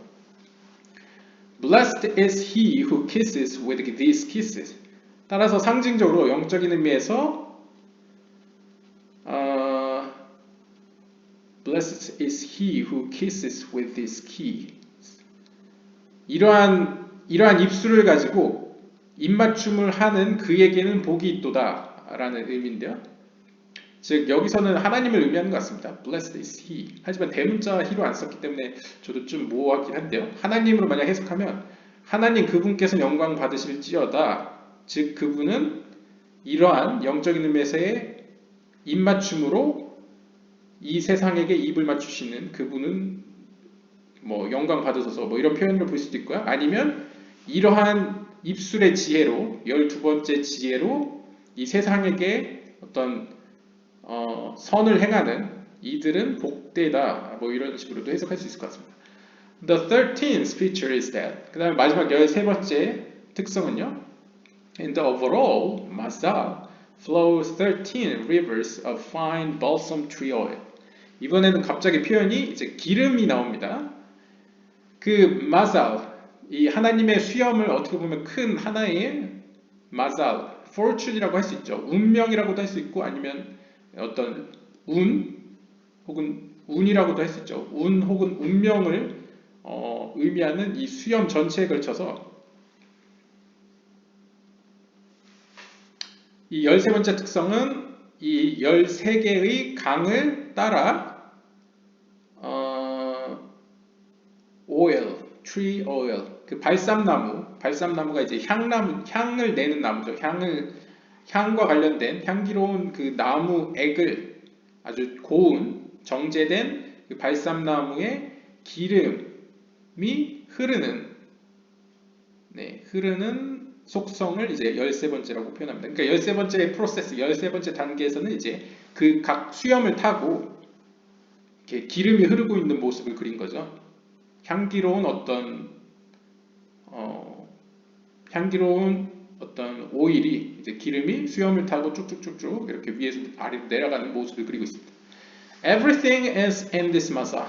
Blessed is he who kisses with these kisses. 따라서 상징적으로 영적인 의미에서 Blessed is he who kisses with these kisses. 이러한 입술을 가지고 입맞춤을 하는 그에게는 복이 있도다 라는 의미인데요. 즉 여기서는 하나님을 의미하는 것 같습니다. Blessed is he. 하지만 대문자 he로 안 썼기 때문에 저도 좀 모호하긴 한데요. 하나님으로 만약 해석하면 하나님 그분께서 영광 받으실지어다. 즉 그분은 이러한 영적인 의미에서의 입맞춤으로 이 세상에게 입을 맞추시는 그분은 뭐 영광 받으셔서 뭐 이런 표현을 볼 수도 있고요. 아니면 이러한 입술의 지혜로 12번째 지혜로 이 세상에게 어떤 선을 행하는 이들은 복되다 뭐 이런 식으로도 해석할 수 있을 것 같습니다. The 13th feature is that 그 다음에 마지막 13번째 특성은요. In the overall mazal flow 13 rivers of fine balsam tree oil. 이번에는 갑자기 표현이 이제 기름이 나옵니다. 그 mazal 이 하나님의 수염을 어떻게 보면 큰 하나의 mazal, fortune이라고 할 수 있죠. 운명이라고도 할 수 있고 아니면 어떤 운 혹은 운이라고도 할 수 있죠. 운 혹은 운명을 의미하는 이 수염 전체에 걸쳐서 이 13번째 특성은 이 13개의 강을 따라 oil, tree oil, 그 발삼나무가 이제 향을 내는 나무죠. 향과 관련된 향기로운 그 나무액을 아주 고운 정제된 그 발삼나무의 기름이 흐르는 속성을 이제 13번째라고 표현합니다. 그러니까 13번째 프로세스, 13번째 단계에서는 이제 그 각 수염을 타고 이렇게 기름이 흐르고 있는 모습을 그린 거죠. 향기로운 어떤 오일이 이제 기름이 수염을 타고 쭉쭉쭉쭉 이렇게 위에서 아래로 내려가는 모습을 그리고 있습니다. Everything is in this masa.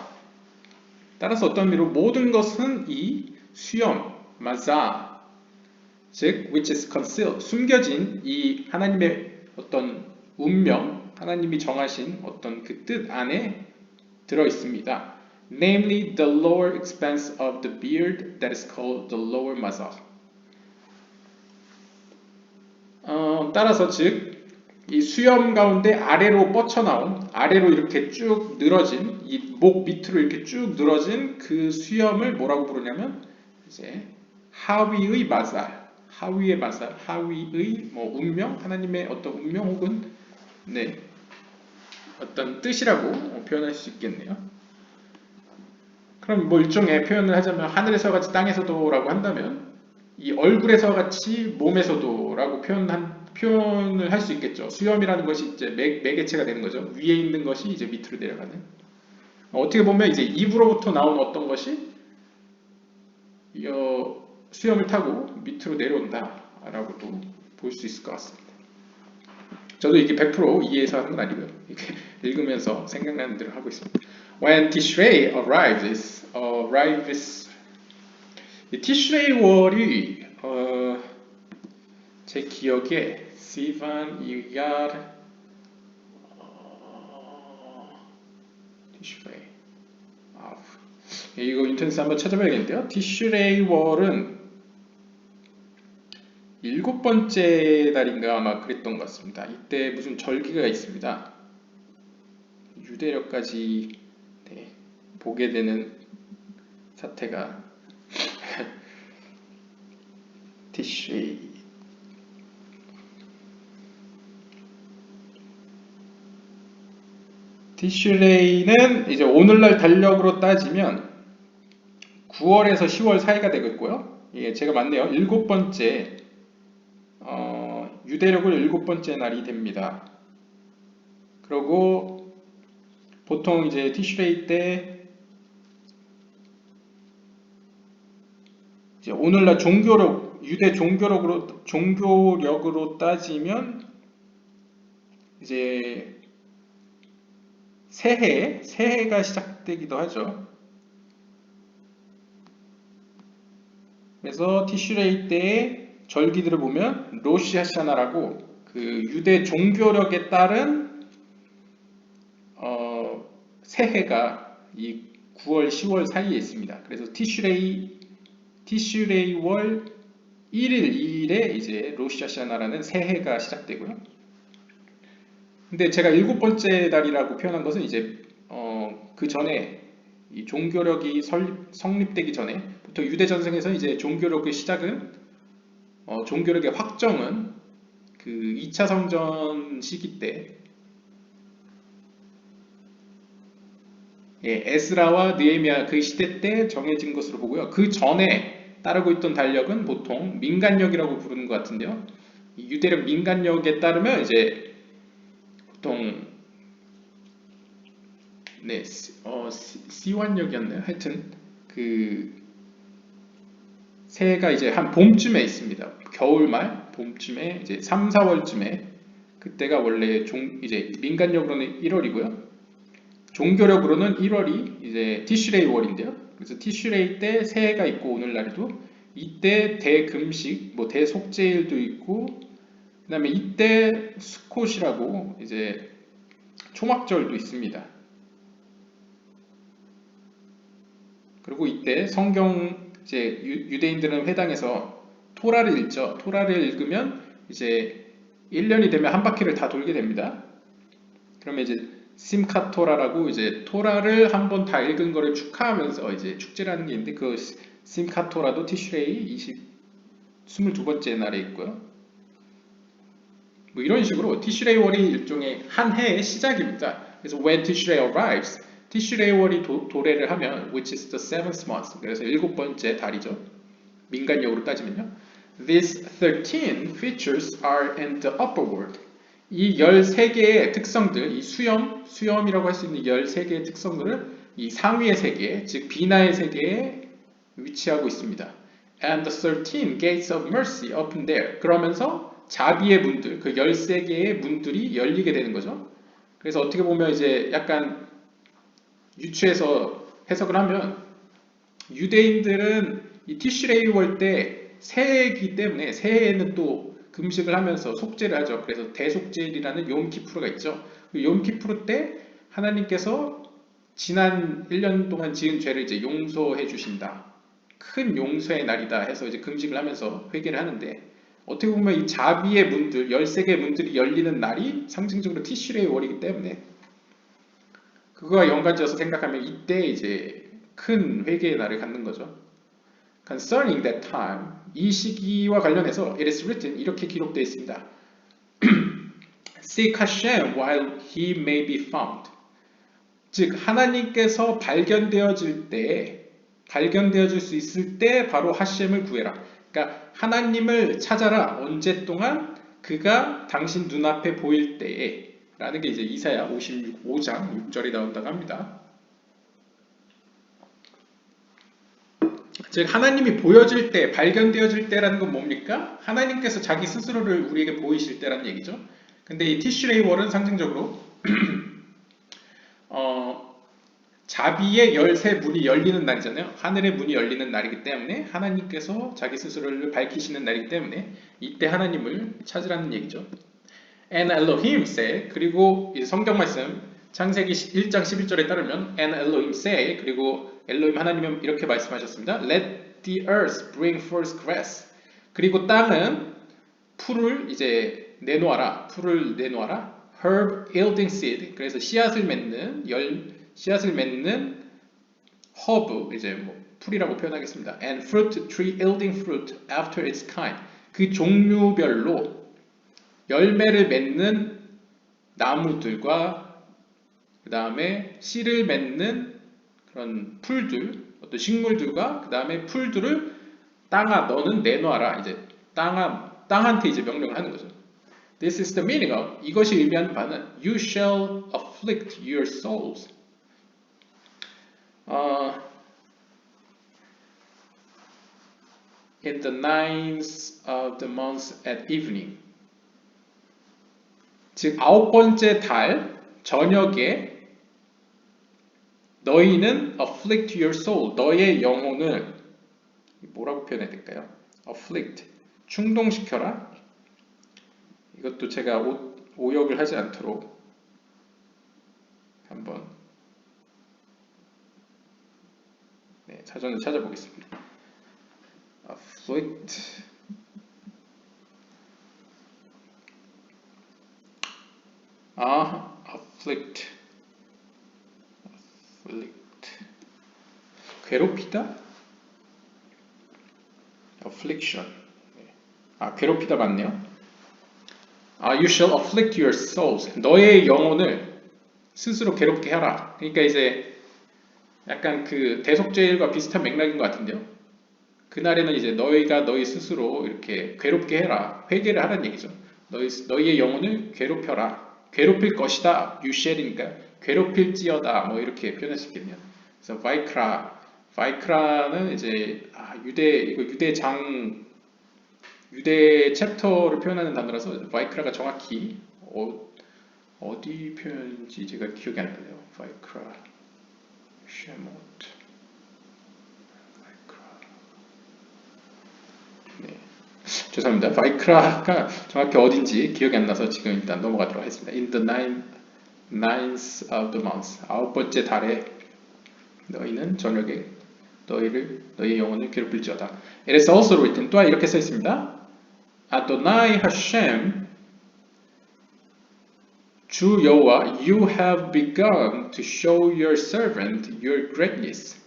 따라서 어떤 의미로 모든 것은 이 수염, masa, 즉 which is concealed, 숨겨진 이 하나님의 어떤 운명, 하나님이 정하신 어떤 그 뜻 안에 들어 있습니다. Namely, the lower expanse of the beard that is called the lower mazal. 따라서 즉 이 수염 가운데 아래로 뻗쳐나온, 아래로 이렇게 쭉 늘어진, 이 목 밑으로 이렇게 쭉 늘어진 그 수염을 뭐라고 부르냐면 이제 하위의 마살, 하위의 마살, 하위의 뭐 운명, 하나님의 어떤 운명 혹은 어떤 뜻이라고 표현할 수 있겠네요. 그럼 뭐 일종의 표현을 하자면 하늘에서 같이 땅에서도라고 한다면 이 얼굴에서 같이 몸에서도라고 표현을 할 수 있겠죠. 수염이라는 것이 이제 매개체가 되는 거죠. 위에 있는 것이 이제 밑으로 내려가는. 어떻게 보면 이제 입으로부터 나온 어떤 것이 수염을 타고 밑으로 내려온다라고도 볼 수 있을 것 같습니다. 저도 이게 100% 이해해서 하는 건 아니고요. 이렇게 읽으면서 생각나는 대로 하고 있습니다. When Tishrei arrives, 이 티슈레이 월이 제 기억에 시반, 이야르, 티슈레이, 이거 인터넷에 한번 찾아봐야겠는데요. 티슈레이 월은 7번째 달인가 아마 그랬던 것 같습니다. 이때 무슨 절기가 있습니다. 유대력까지 보게 되는 사태가 티슈레이는 이제 오늘날 달력으로 따지면 9월에서 10월 사이가 되겠고요. 예, 제가 맞네요. 7번째 유대력을 7번째 날이 됩니다. 그리고 보통 이제 티슈레이 때 이제 오늘날 종교력, 유대 종교력으로 따지면 이제 새해가 시작되기도 하죠. 그래서 티슈레이 때의 절기들을 보면 로시 하샤나라고 그 유대 종교력에 따른 새해가 이 9월, 10월 사이에 있습니다. 그래서 티슈레이 월 1일, 2일에 이제 로시 하샤나라는 새해가 시작되고요. 근데 제가 7번째 달이라고 표현한 것은 이제 그 전에 이 종교력이 성립되기 전에 보통 유대 전승에서 이제 종교력의 시작은 종교력의 확정은 그 2차 성전 시기 때 에스라와 느헤미야 그 시대 때 정해진 것으로 보고요. 그 전에 따르고 있던 달력은 보통 민간력이라고 부르는 것 같은데요. 유대력 민간력에 따르면 이제 보통 시완력이었나요? 하여튼 그 새해가 이제 한 봄쯤에 있습니다. 겨울말, 봄쯤에 이제 3, 4월쯤에 그때가 원래 이제 민간력으로는 1월이고요. 종교력으로는 1월이 이제 티슈레이 월인데요. 그래서 티슈레이 때 새해가 있고 오늘날에도 이때 대금식, 뭐 대속죄일도 있고 그다음에 이때 수콧이라고 이제 초막절도 있습니다. 그리고 이때 성경 이제 유대인들은 회당에서 토라를 읽죠. 토라를 읽으면 이제 1년이 되면 한 바퀴를 다 돌게 됩니다. 그러면 이제 심카토라라고 이제 토라를 한 번 다 읽은 거를 축하하면서 이제 축제라는 게 있는데 그 심카토라도 티슈레이 22번째 날에 있고요. 뭐 이런 식으로 티슈레이 월이 일종의 한 해의 시작입니다. 그래서 when 티슈레이 arrives, 티슈레이 월이 도래를 하면 which is the seventh month, 그래서 7번째 달이죠. 민간력으로 따지면요. These 13 features are in the upper world. 이 13개의 특성들, 이 수염이라고 할 수 있는 13개의 특성들을 이 상위의 세계, 즉 비나의 세계에 위치하고 있습니다. And the 13 gates of mercy open there. 그러면서 자비의 문들, 그 13개의 문들이 열리게 되는 거죠. 그래서 어떻게 보면 이제 약간 유추해서 해석을 하면 유대인들은 이 티슈레이 월 때 새해이기 때문에 새해에는 또 금식을 하면서 속죄를 하죠. 그래서 대속죄일이라는 욤키푸르가 있죠. 그 욤키푸르 때 하나님께서 지난 1년 동안 지은 죄를 이제 용서해 주신다. 큰 용서의 날이다 해서 이제 금식을 하면서 회개를 하는데 어떻게 보면 이 자비의 문들, 13개의 문들이 열리는 날이 상징적으로 티슈레이 월이기 때문에 그거와 연관지어서 생각하면 이때 이제 큰 회개의 날을 갖는 거죠. Concerning that time, 이 시기와 관련해서 it is written 이렇게 기록되어 있습니다. Seek Hashem while he may be found. 즉 하나님께서 발견되어질 수 있을 때 바로 하셴을 구해라. 그러니까 하나님을 찾아라. 언제 동안 그가 당신 눈앞에 보일 때에 라는 게 이제 이사야 55장 6절이 나온다고 합니다. 즉 하나님이 보여질 때, 발견되어질 때라는 건 뭡니까? 하나님께서 자기 스스로를 우리에게 보이실 때라는 얘기죠. 근데 이 티슈레이 월은 상징적으로 자비의 13문이 열리는 날이잖아요. 하늘의 문이 열리는 날이기 때문에 하나님께서 자기 스스로를 밝히시는 날이기 때문에 이때 하나님을 찾으라는 얘기죠. And Elohim said, 그리고 성경 말씀 창세기 1장 11절에 따르면 And Elohim said, 그리고 엘로힘 하나님은 이렇게 말씀하셨습니다. Let the earth bring forth grass. 그리고 땅은 풀을 이제 내놓아라. Herb yielding seed. 그래서 씨앗을 맺는 허브, 이제 뭐 풀이라고 표현하겠습니다. And fruit tree yielding fruit after its kind. 그 종류별로 열매를 맺는 나무들과 그 다음에 씨를 맺는 그런 풀들, 어떤 식물들과 그 다음에 풀들을 땅아 너는 내놓아라. 이제 땅한테 이제 명령을 하는 거죠. This is the meaning of 이것이 의미하는 바는 You shall afflict your souls. in the ninth of the month at evening. 즉 아홉 번째 달 저녁에 너희는 afflict your soul, 너의 영혼을 뭐라고 표현해야 될까요? afflict, 충동시켜라. 이것도 제가 오역을 하지 않도록 한번 사전을 찾아보겠습니다. afflict, afflict, 괴롭히다? affliction. 괴롭히다 맞네요. You shall afflict your souls. 너의 영혼을 스스로 괴롭게 하라. 그러니까 이제 약간 그 대속죄일과 비슷한 맥락인 것 같은데요. 그날에는 이제 너희가 너희 스스로 이렇게 괴롭게 해라. 회개를 하라는 얘기죠. 너희의 영혼을 괴롭혀라. 괴롭힐 것이다. You shall이니까 괴롭힐지어다. 뭐 이렇게 표현할 수 있겠네요. 그래서 바이크라는 이제 유대 챕터를 표현하는 단어라서 바이크라가 정확히 어디 표현인지 제가 기억이 안 나네요. 바이크라, 쉐모트, 바이크라. 네, 죄송합니다. 바이크라가 정확히 어딘지 기억이 안 나서 지금 일단 넘어가도록 하겠습니다. In the ninth of the month, 아홉 번째 달에 너희는 저녁에 너희의 영혼을 괴롭힐지어다. It is also written, 또한 이렇게 써 있습니다. Adonai Hashem, 주 여호와, you have begun to show your servant your greatness.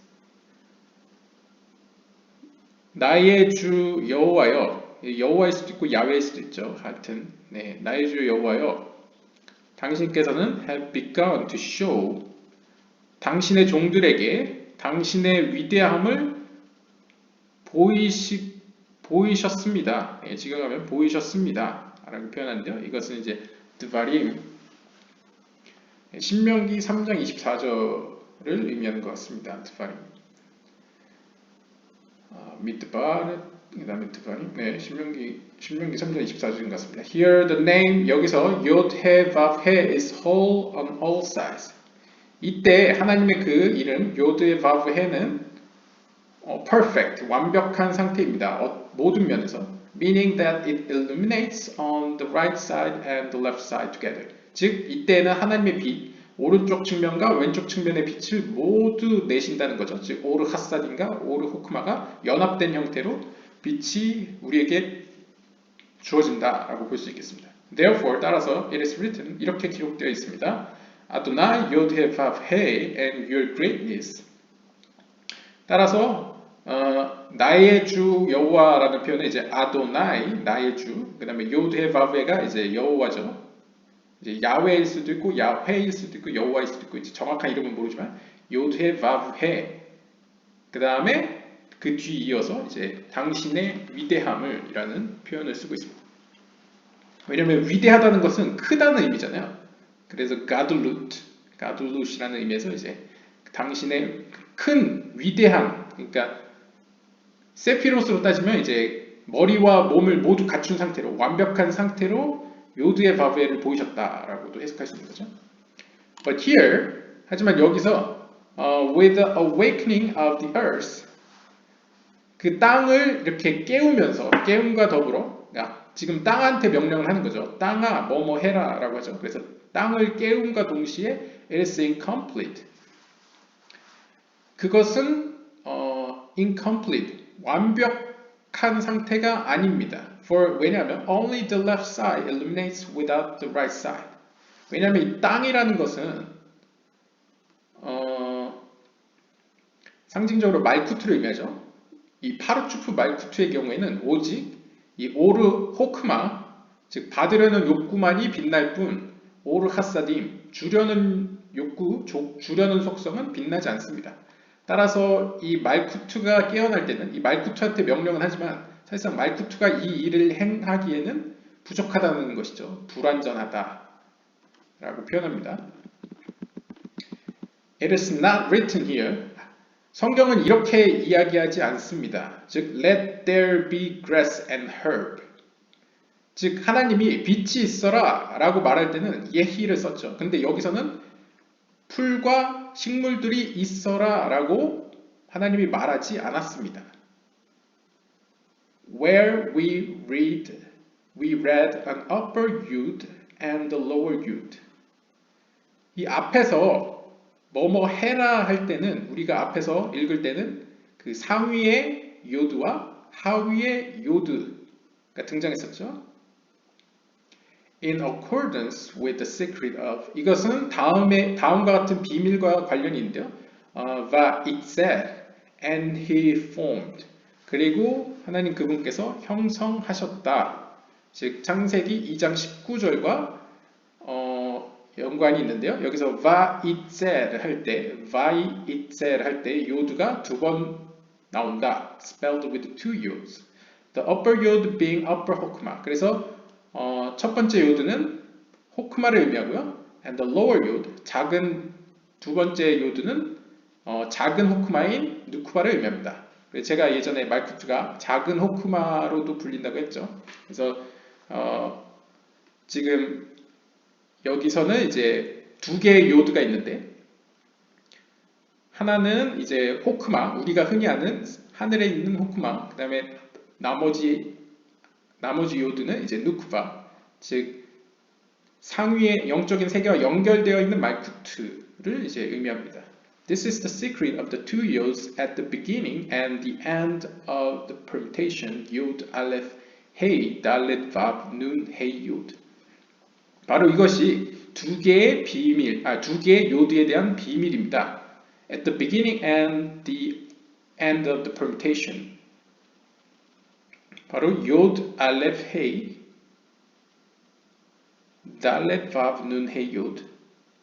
나의 주 여호와여, 여호와일 수도 있고 야훼일 수도 있죠. 하여튼 나의 주 여호와여, 당신께서는 have begun to show, 당신의 종들에게 당신의 위대함을 보이셨습니다. 지금 가면 보이셨습니다. 라고 표현하는데요. 이것은 이제 드바림, 신명기 3장 24절을 의미하는 것 같습니다. 드바림. 미드바르, 그 다음에 드바림, 신명기 3장 24절인 것 같습니다. Here the name, 여기서 Yod He Vav He is whole on all sides. 이때 하나님의 그 이름 요드의 바브 해는 perfect, 완벽한 상태입니다. 모든 면에서. Meaning that it illuminates on the right side and the left side together. 즉 이때는 하나님의 빛, 오른쪽 측면과 왼쪽 측면의 빛을 모두 내신다는 거죠. 즉 오르 하사딘과 오르 호크마가 연합된 형태로 빛이 우리에게 주어진다라고 볼 수 있겠습니다. Therefore, 따라서 it is written, 이렇게 기록되어 있습니다. Adonai Yod He Vav He and your greatness. 따라서 나의 주 여호와라는 표현은 이제 Adonai, 나의 주, 그 다음에 Yod He Vav He가 이제 여호와죠. 이제 야훼일 수도 있고 야훼일 수도 있고 여호와일 수도 있고 이제 정확한 이름은 모르지만 Yod He Vav He. 그 다음에 그 뒤 이어서 이제 당신의 위대함을이라는 표현을 쓰고 있습니다. 왜냐하면 위대하다는 것은 크다는 의미잖아요. 그래서 가둘룻이라는 의미에서 이제 당신의 큰 위대함, 그러니까 세피로스로 따지면 이제 머리와 몸을 모두 갖춘 상태로 완벽한 상태로 요드의 바브에를 보이셨다라고도 해석할 수 있는 거죠. But here, 하지만 여기서 with the awakening of the earth, 그 땅을 이렇게 깨움과 더불어 지금 땅한테 명령을 하는 거죠. 땅아 뭐뭐 해라 라고 하죠. 그래서 땅을 깨움과 동시에 it is incomplete. 그것은 incomplete, 완벽한 상태가 아닙니다. 왜냐하면 only the left side illuminates without the right side. 왜냐하면 이 땅이라는 것은 상징적으로 말쿠트를 의미하죠. 이 파르추프 말쿠트의 경우에는 오직 이 오르 호크마, 즉 받으려는 욕구만이 빛날 뿐 오르 하사딤, 주려는 욕구, 주려는 속성은 빛나지 않습니다. 따라서 이 말쿠트가 깨어날 때는 이 말쿠트한테 명령은 하지만 사실상 말쿠트가 이 일을 행하기에는 부족하다는 것이죠. 불완전하다 라고 표현합니다. It is not written here. 성경은 이렇게 이야기하지 않습니다. 즉, let there be grass and herb. 즉, 하나님이 빛이 있어라 라고 말할 때는 예히를 썼죠. 근데 여기서는 풀과 식물들이 있어라 라고 하나님이 말하지 않았습니다. Where we read an upper yod and a lower yod. 이 앞에서 뭐뭐 해라 할 때는 우리가 앞에서 읽을 때는 그 상위의 요드와 하위의 요드가 등장했었죠. In accordance with the secret of 이것은 다음과 같은 비밀과 관련이 있는데요. Va it said and he formed 그리고 하나님 그분께서 형성하셨다. 즉 창세기 2장 19절과 연관이 있는데요. 여기서 va it said 할 때, vai it said 할 때 요드가 두 번 나온다. Spelled with two yods. The upper yod being upper hokmah. 그래서 첫 번째 요드는 호크마를 의미하고요. And the lower yod, 작은 두 번째 요드는 작은 호크마인 누쿠바를 의미합니다. 제가 예전에 말쿠트가 작은 호크마로도 불린다고 했죠. 그래서 지금 여기서는 이제 두 개의 요드가 있는데 하나는 이제 호크마, 우리가 흔히 아는 하늘에 있는 호크마, 그 다음에 나머지 요드는 이제 누쿠바, 즉 상위의 영적인 세계와 연결되어 있는 말쿠트를 이제 의미합니다. This is the secret of the two yods at the beginning and the end of the permutation yod aleph hey dalet vav nun hey yod. 바로 이것이 두 개의 요드에 대한 비밀입니다. At the beginning and the end of the permutation. 바로 요드 알렙 헤이 달렛 바브 눈 헤이 요드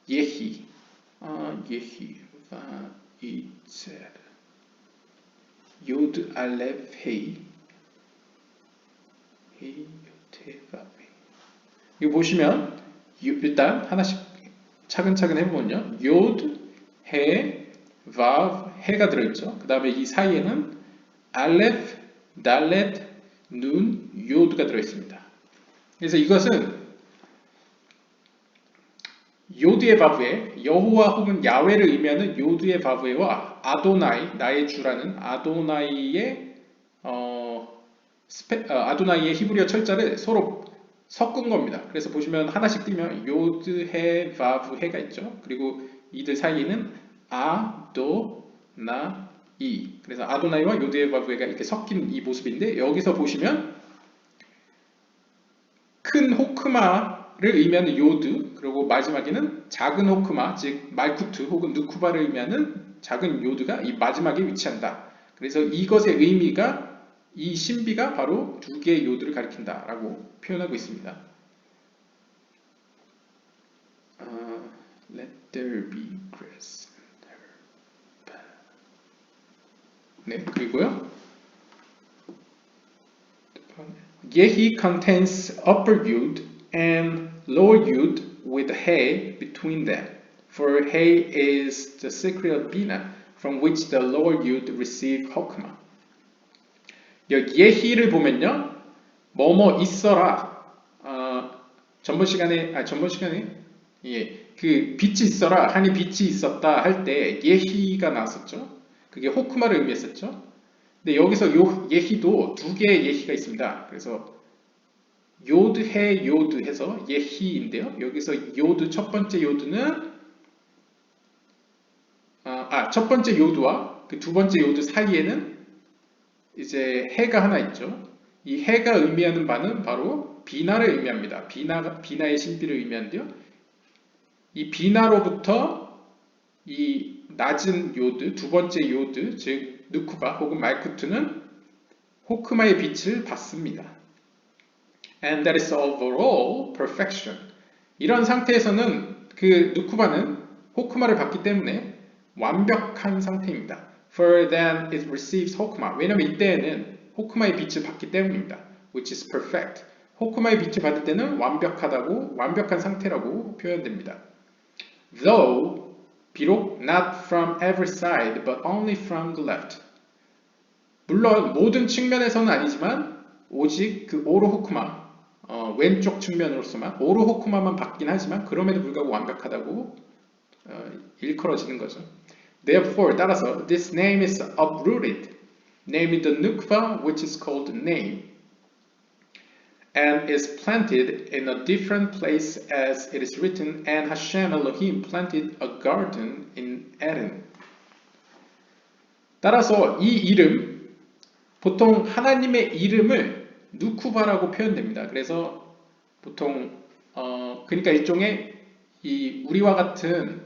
예히 바 이첼 요드 알렙 헤이 요드 바브 이거 보시면 일단 하나씩 차근차근 해보면요. 요드, 해, 바브, 해가 들어있죠. 그 다음에 이 사이에는 알렙, 달렛, 눈, 요드가 들어있습니다. 그래서 이것은 요드의 바브에 여호와 혹은 야훼를 의미하는 요드의 바브에와 아도나이, 나의 주라는 아도나이의 아도나이의 히브리어 철자를 서로 섞은 겁니다. 그래서 보시면 하나씩 띄면 요드, 해, 바브, 해가 있죠. 그리고 이들 사이에는 아, 도, 나, 이. 그래서 아도나이와 요드의 바브가 이렇게 섞인 이 모습인데 여기서 보시면 큰 호크마를 의미하는 요드 그리고 마지막에는 작은 호크마 즉 말쿠트 혹은 누쿠바를 의미하는 작은 요드가 이 마지막에 위치한다. 그래서 이것의 의미가 이 신비가 바로 두 개의 요드를 가리킨다 라고 표현하고 있습니다. Let there be grace. 네, 그리고요. Yehi contains upper yud and lower yud with hay between them. For hay is the secret of Bina, from which the lower yud receive hokmah. 여기 예히를 보면요, 뭐뭐 있어라. 전번 시간에 예, 그 빛이 있어라, 하니 빛이 있었다 할 때 예히가 나왔었죠. 그게 호크마를 의미했었죠. 근데 여기서 예히도 두 개의 예히가 있습니다. 그래서 요드 해 요드 해서 예히인데요. 여기서 요드 첫 번째 요드는 첫 번째 요드와 그 두 번째 요드 사이에는 이제 해가 하나 있죠. 이 해가 의미하는 바는 바로 비나를 의미합니다. 비나의 신비를 의미하는데요. 이 비나로부터 이 낮은 요드, 두 번째 요드, 즉 누쿠바 혹은 말쿠트는 호크마의 빛을 받습니다. And that is overall perfection. 이런 상태에서는 그 누쿠바는 호크마를 받기 때문에 완벽한 상태입니다. For then it receives 호크마. 왜냐하면 이때에는 호크마의 빛을 받기 때문입니다. Which is perfect. 호크마의 빛을 받을 때는 완벽한 상태라고 표현됩니다. Though 비록 not from every side, but only from the left. 물론 모든 측면에서는 아니지만 오직 그 오로호쿠마 왼쪽 측면으로서만 오로호쿠마만 받긴 하지만 그럼에도 불구하고 완벽하다고 일컬어지는 거죠. Therefore 따라서 this name is uprooted, naming the nukva which is called name, and is planted in a different place as it is written, and Hashem Elohim planted a garden in Eden. 따라서 이 이름, 보통 하나님의 이름을 누쿠바라고 표현됩니다. 그래서 보통 그러니까 일종의 이 우리와 같은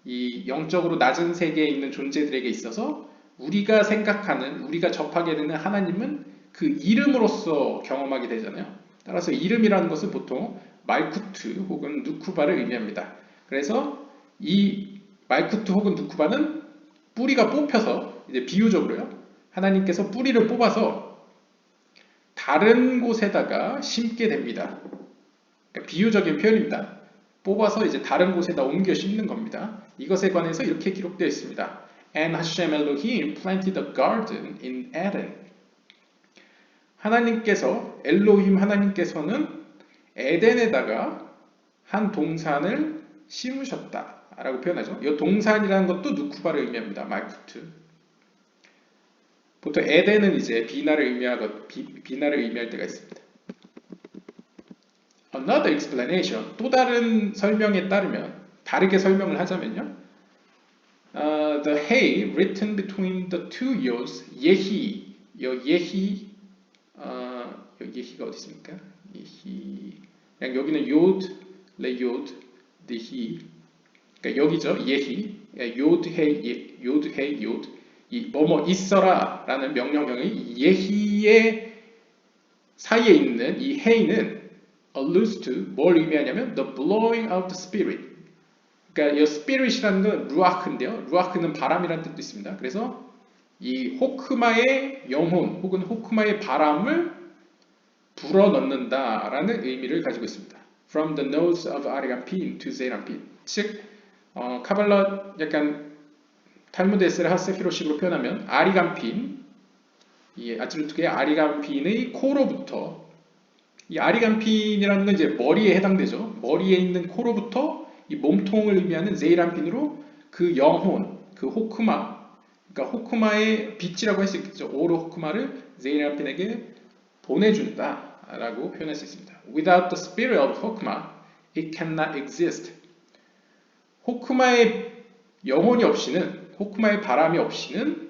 이 영적으로 낮은 세계에 있는 존재들에게 있어서 우리가 생각하는, 우리가 접하게 되는 하나님은 그 이름으로서 경험하게 되잖아요. 따라서 이름이라는 것은 보통 말쿠트 혹은 누쿠바를 의미합니다. 그래서 이 말쿠트 혹은 누쿠바는 뿌리가 뽑혀서 이제 비유적으로요. 하나님께서 뿌리를 뽑아서 다른 곳에다가 심게 됩니다. 그러니까 비유적인 표현입니다. 뽑아서 이제 다른 곳에다 옮겨 심는 겁니다. 이것에 관해서 이렇게 기록되어 있습니다. And Hashem Elohim planted a garden in Eden. 하나님께서 엘로힘 하나님께서는 에덴에다가 한 동산을 심으셨다라고 표현하죠. 이 동산이라는 것도 누쿠바를 의미합니다. 말쿠트. 보통 에덴은 이제 비나를 의미할 때가 있습니다. Another explanation, 또 다른 설명에 따르면, 다르게 설명을 하자면요. The hay written between the two yods, 예히, 예히가 어디 있습니까? 예히, 그냥 여기는 요드, 레요드, 데히, 그러니까 여기죠. 예히, 요드, 이 뭐뭐 있어라라는 명령형의 예히의 사이에 있는 이 해이는 alludes to 뭘 의미하냐면 the blowing of the spirit. 그러니까 이 spirit이라는 건 루아흐인데요. 루아흐는 바람이라는 뜻도 있습니다. 그래서 이 호크마의 영혼 혹은 호크마의 바람을 불어넣는다라는 의미를 가지고 있습니다. From the nose of 아리간핀 to 세이란핀. 즉 카발라 약간 탈무드 에스라 하세피로식으로 표현하면 아리간핀, 이 아츠루트의 아리간핀의 코로부터, 이 아리간핀이라는 건 이제 머리에 해당되죠. 머리에 있는 코로부터 이 몸통을 의미하는 제이란핀으로 그 영혼, 그 호크마, 그러니까 호크마의 빛이라고 할 수 있겠죠. 오로 호크마를 제이란핀에게 보내준다라고 표현할 수 있습니다. Without the spirit of 호크마, it cannot exist. 호크마의 영혼이 없이는, 호크마의 바람이 없이는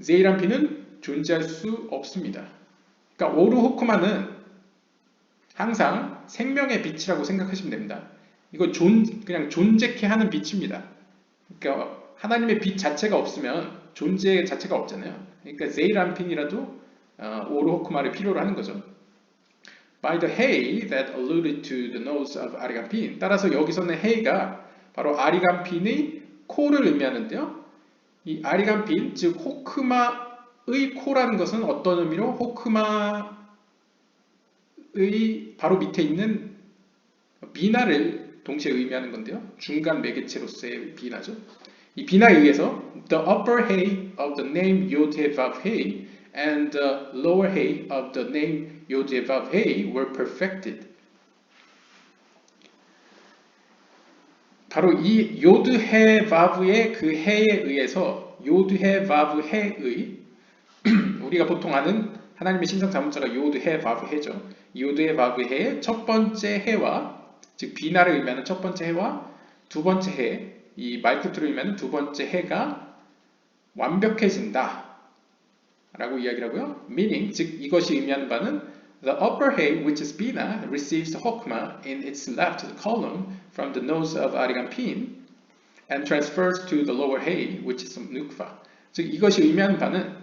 제이란핀은 존재할 수 없습니다. 그러니까 오르 호크마는 항상 생명의 빛이라고 생각하시면 됩니다. 이거 그냥 존재케 하는 빛입니다. 그러니까 하나님의 빛 자체가 없으면 존재 자체가 없잖아요. 그러니까 제이란핀이라도 오르 호크마를 필요로 하는 거죠. By the hay that alluded to the nose of 아리간핀. 따라서 여기서는 hay가 바로 아리간핀의 코를 의미하는데요. 이 아리간핀, 즉 호크마의 코라는 것은 어떤 의미로 호크마의 바로 밑에 있는 비나를 동시에 의미하는 건데요. 중간 매개체로서의 비나죠. 이 비나에 의해서 the upper hay of the name Yod-Heh-Vav Hey and the lower hay of the name Yod-Heh-Vav Hey were perfected. 바로 이 요드헤바브의 그 해에 의해서 요드헤바브해의 우리가 보통 아는 하나님의 신성 자문자가 요드헤바브해죠. 요드헤바브해의 첫 번째 해와, 즉 비나를 의미하는 첫 번째 해와 두 번째 해, 이 말쿠트를 의미하는 두 번째 해가 완벽해진다 라고 이야기를 하고요. meaning, 즉 이것이 의미하는 바는 the upper hay, which is Bina, receives Hokma in its left column from the nose of 아리간핀 and transfers to the lower hay, which is Nukva. 즉 이것이 의미하는 바는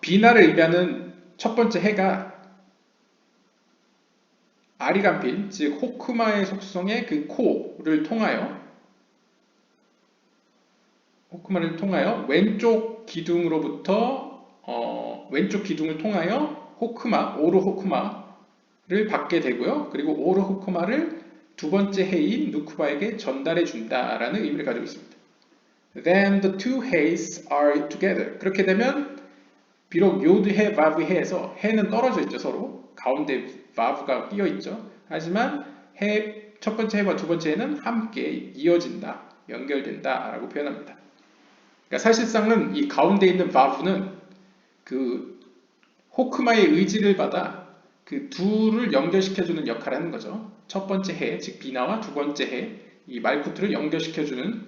비나를 의미하는 첫 번째 해가 아리간핀, 즉 호크마의 속성의 그 코를 통하여 왼쪽 기둥으로부터 왼쪽 기둥을 통하여 호크마, 오르 호크마를 받게 되고요. 그리고 오르 호크마를 두 번째 해인 누쿠바에게 전달해 준다라는 의미를 가지고 있습니다. Then the two he's are together. 그렇게 되면 비록 요드해, 바브해에서 해는 떨어져 있죠 서로 가운데 바브가 끼어 있죠. 하지만 첫 번째 해와 두 번째 해는 함께 이어진다, 연결된다라고 표현합니다. 그러니까 사실상은 이 가운데 있는 바브는 그 호크마의 의지를 받아 그 둘을 연결시켜주는 역할을 하는 거죠. 첫 번째 해, 즉 비나와 두 번째 해, 이 말쿠트를 연결시켜주는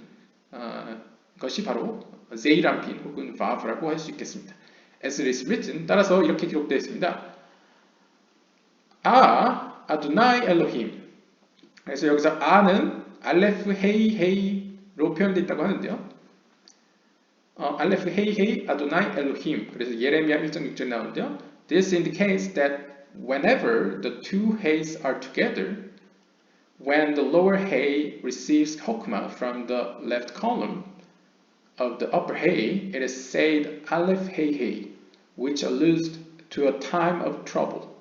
것이 바로 제이람핀 혹은 바브라고 할 수 있겠습니다. As it is written, 따라서 이렇게 기록되어 있습니다. 아두나이 엘로힘. 그래서 여기서 아는 알레프 헤이 헤이로 표현되어 있다고 하는데요. 알레프 헤이 헤이 아도나이 엘로힘. 그래서 예레미야 1.6절에 나오는데요. This indicates that whenever the two heys are together, when the lower hey receives hokmah from the left column of the upper hey, it is said Aleph hey hey, which alludes to a time of trouble.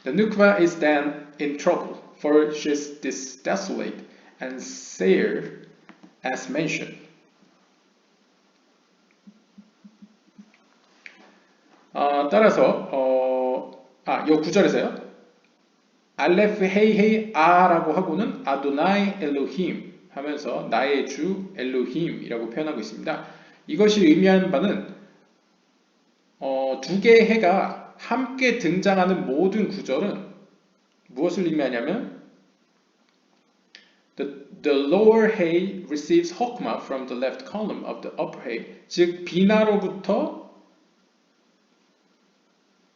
The Nukva is then in trouble, for she is desolate and sere as mentioned. 따라서 요 구절에서요. 알레프 헤이 헤이 아라고 하고는 아도나이 엘로힘 하면서 나의 주 엘로힘이라고 표현하고 있습니다. 이것이 의미하는 바는 두 개의 해가 함께 등장하는 모든 구절은 무엇을 의미하냐면 The lower hay receives hokmah from the left column of the upper hay. 즉 비나로부터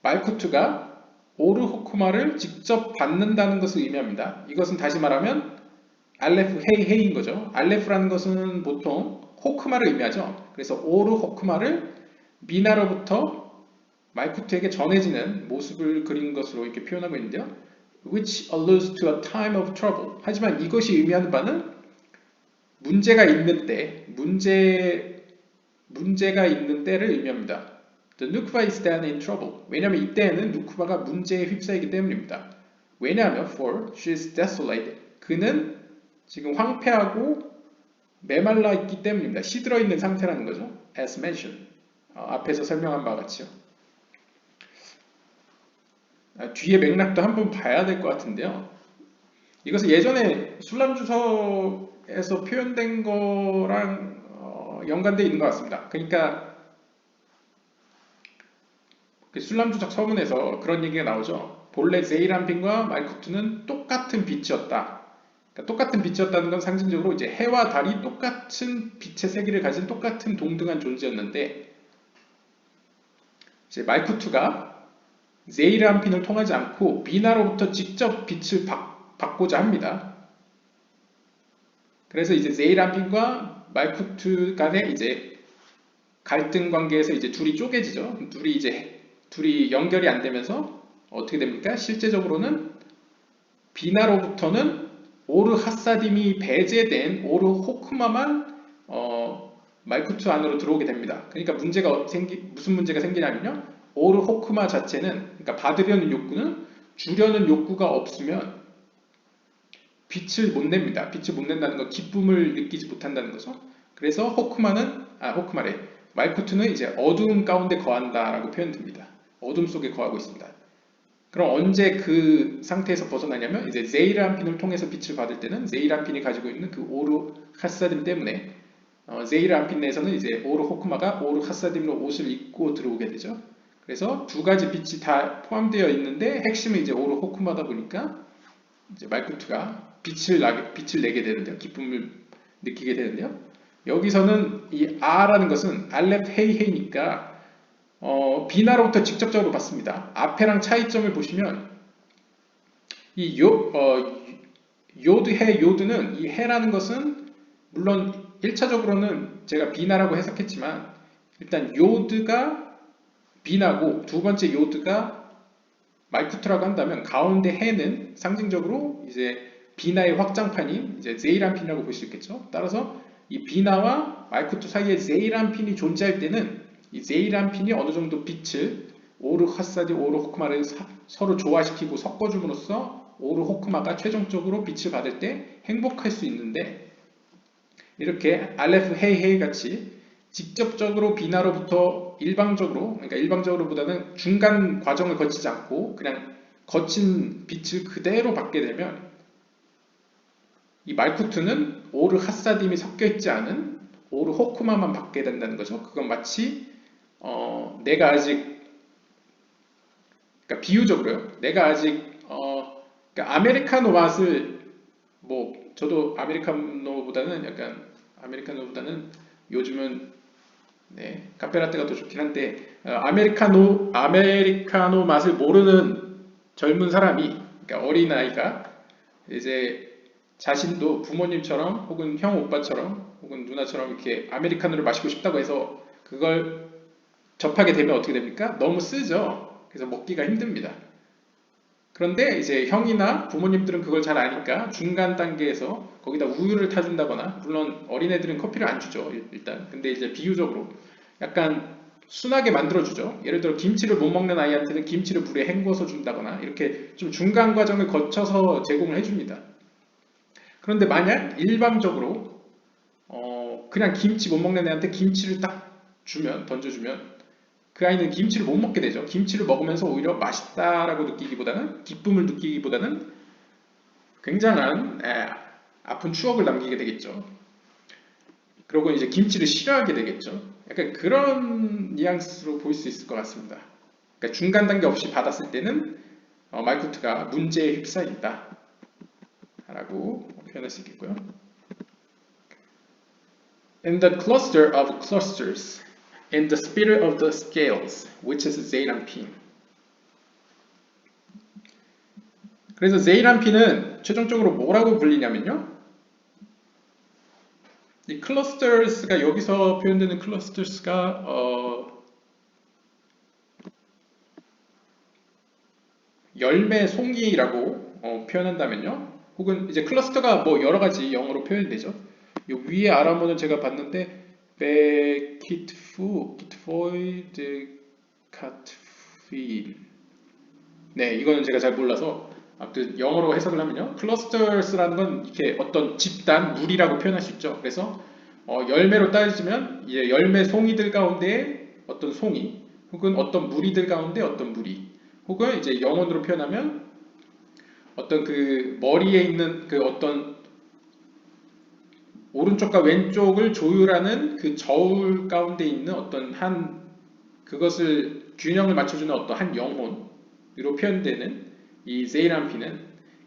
말쿠트가 오르 호크마를 직접 받는다는 것을 의미합니다. 이것은 다시 말하면 알레프 헤이 헤이인 거죠. 알레프라는 것은 보통 호크마를 의미하죠. 그래서 오르 호크마를 미나로부터 말쿠트에게 전해지는 모습을 그린 것으로 이렇게 표현하고 있는데요. Which alludes to a time of trouble. 하지만 이것이 의미하는 바는 문제가 있는 때, 문제가 있는 때를 의미합니다. The Nukva is then in trouble. 왜냐하면 이때에는 누쿠바가 문제에 휩싸이기 때문입니다. 왜냐하면 for she is desolate. 그는 지금 황폐하고 메말라 있기 때문입니다. 시들어 있는 상태라는 거죠. As mentioned. 앞에서 설명한 바와 같이요. 뒤에 맥락도 한번 봐야 될 것 같은데요. 이것은 예전에 술람주석에서 표현된 거랑 연관되어 있는 것 같습니다. 그러니까 술람주석 서문에서 그런 얘기가 나오죠. 본래 제이람핀과 말쿠트는 똑같은 빛이었다. 그러니까 똑같은 빛이었다는 건 상징적으로 이제 해와 달이 똑같은 빛의 세기를 가진 똑같은 동등한 존재였는데 이제 말쿠트가 제이람핀을 통하지 않고 비나로부터 직접 빛을 받고자 합니다. 그래서 이제 제이람핀과 말쿠트 간의 이제 갈등 관계에서 이제 둘이 쪼개지죠. 둘이 연결이 안 되면서 어떻게 됩니까? 실제적으로는 비나로부터는 오르 하사딤이 배제된 오르 호크마만 말쿠트 안으로 들어오게 됩니다. 그러니까 무슨 문제가 생기냐면요. 오르 호크마 자체는, 그러니까 받으려는 욕구는 주려는 욕구가 없으면 빛을 못 냅니다. 빛을 못 낸다는 건 기쁨을 느끼지 못한다는 거죠. 그래서 말쿠트는 이제 어두움 가운데 거한다라고 표현됩니다. 어둠 속에 거하고 있습니다. 그럼 언제 그 상태에서 벗어나냐면 이제 제이람핀을 통해서 빛을 받을 때는 제이람핀이 가지고 있는 그 오르 하사딤 때문에 제이람핀 내에서는 이제 오르 호크마가 오르 하사딤으로 옷을 입고 들어오게 되죠. 그래서 두 가지 빛이 다 포함되어 있는데 핵심은 이제 오르 호크마다 보니까 이제 말쿠트가 빛을 내게 되는데요. 기쁨을 느끼게 되는데요. 여기서는 이 아라는 것은 알렙 헤이헤이니까 비나로부터 직접적으로 받습니다. 앞에랑 차이점을 보시면 이 요드는 이 해라는 것은 물론 1차적으로는 제가 비나라고 해석했지만 일단 요드가 비나고 두 번째 요드가 말쿠트라고 한다면 가운데 해는 상징적으로 이제 비나의 확장판인 이제 제이람핀이라고 볼 수 있겠죠. 따라서 이 비나와 말쿠트 사이에 제이람핀이 존재할 때는 이 제이람핀이 어느 정도 빛을 오르 하사디 오르 호크마를 서로 조화시키고 섞어줌으로써 오르 호크마가 최종적으로 빛을 받을 때 행복할 수 있는데, 이렇게 알레프 헤이 헤이 같이 직접적으로 비나로부터 일방적으로, 그러니까 일방적으로보다는 중간 과정을 거치지 않고 그냥 거친 빛을 그대로 받게 되면 이 말쿠트는 오르 하사딤이 섞여 있지 않은 오르 호크마만 받게 된다는 거죠. 그건 마치 내가 아직, 그러니까 비유적으로요. 내가 아직 그러니까 아메리카노 맛을, 뭐 저도 아메리카노보다는 요즘은 네, 카페라떼가 더 좋긴 한데, 아메리카노 맛을 모르는 젊은 사람이, 그러니까 어린아이가 이제 자신도 부모님처럼 혹은 형 오빠처럼 혹은 누나처럼 이렇게 아메리카노를 마시고 싶다고 해서 그걸 접하게 되면 어떻게 됩니까? 너무 쓰죠. 그래서 먹기가 힘듭니다. 그런데 이제 형이나 부모님들은 그걸 잘 아니까 중간 단계에서 거기다 우유를 타준다거나, 물론 어린애들은 커피를 안 주죠, 일단. 근데 이제 비유적으로 약간 순하게 만들어주죠. 예를 들어 김치를 못 먹는 아이한테는 김치를 물에 헹궈서 준다거나, 이렇게 좀 중간 과정을 거쳐서 제공을 해줍니다. 그런데 만약 일방적으로 그냥 김치 못 먹는 애한테 김치를 딱 던져주면 그 아이는 김치를 못 먹게 되죠. 김치를 먹으면서 오히려 맛있다라고 느끼기보다는, 기쁨을 느끼기보다는 굉장한 아픈 추억을 남기게 되겠죠. 그리고 이제 김치를 싫어하게 되겠죠. 약간 그런 뉘앙스로 보일 수 있을 것 같습니다. 그러니까 중간 단계 없이 받았을 때는 말쿠트가 문제에 휩싸인다 라고 표현할 수 있겠고요. In the cluster of clusters, in the spirit of the scales, which is Zeiranpin. 그래서 Zeiranpin은 최종적으로 뭐라고 불리냐면요, 이 clusters가, 여기서 표현되는 clusters가 열매 송이라고 표현한다면요, 혹은 이제 클러스터가 뭐 여러 가지 영어로 표현되죠. 요 위에 아람어는 제가 봤는데 베키트푸, 키트포이드, 카트핀. 네, 이거는 제가 잘 몰라서 아무튼 영어로 해석을 하면요, 클러스터스라는 건 이렇게 어떤 집단, 무리라고 표현할 수 있죠. 그래서 열매로 따지면 이제 열매 송이들 가운데 어떤 송이, 혹은 어떤 무리들 가운데 어떤 무리, 혹은 이제 영어로 표현하면 어떤 그 머리에 있는 그 어떤 오른쪽과 왼쪽을 조율하는 그 저울 가운데 있는 어떤 그것을 균형을 맞춰주는 어떤 한 영혼으로 표현되는 이 제이람핀은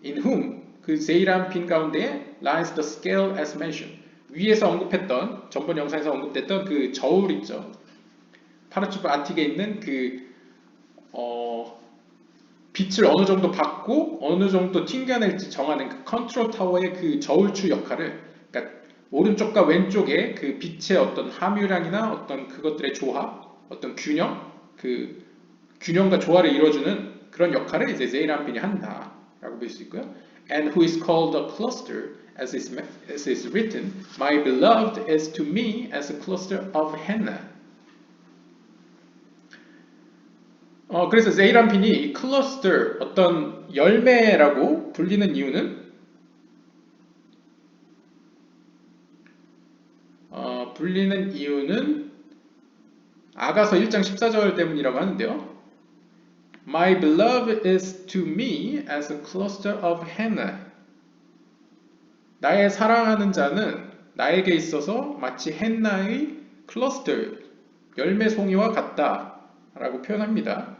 in whom, 그 제이람핀 가운데 lies the scale as mentioned, 위에서 언급했던, 전번 영상에서 언급됐던 그 저울 있죠. 파르츠프 아틱에 있는 그 빛을 어느 정도 받고 어느 정도 튕겨낼지 정하는 그 컨트롤 타워의 그 저울추 역할을, 그러니까 오른쪽과 왼쪽의 그 빛의 어떤 함유량이나 어떤 그것들의 조화, 어떤 균형, 균형과 조화를 이루어주는 그런 역할을 이제 제이람핀이 한다라고 볼 수 있고요. And who is called a cluster, as is written, my beloved is to me as a cluster of henna. 그래서 제이람핀이 클러스터, 어떤 열매라고 불리는 이유는 아가서 1장 14절 때문이라고 하는데요. My beloved is to me as a cluster of henna. 나의 사랑하는 자는 나에게 있어서 마치 henna의 클러스터, 열매송이와 같다 라고 표현합니다.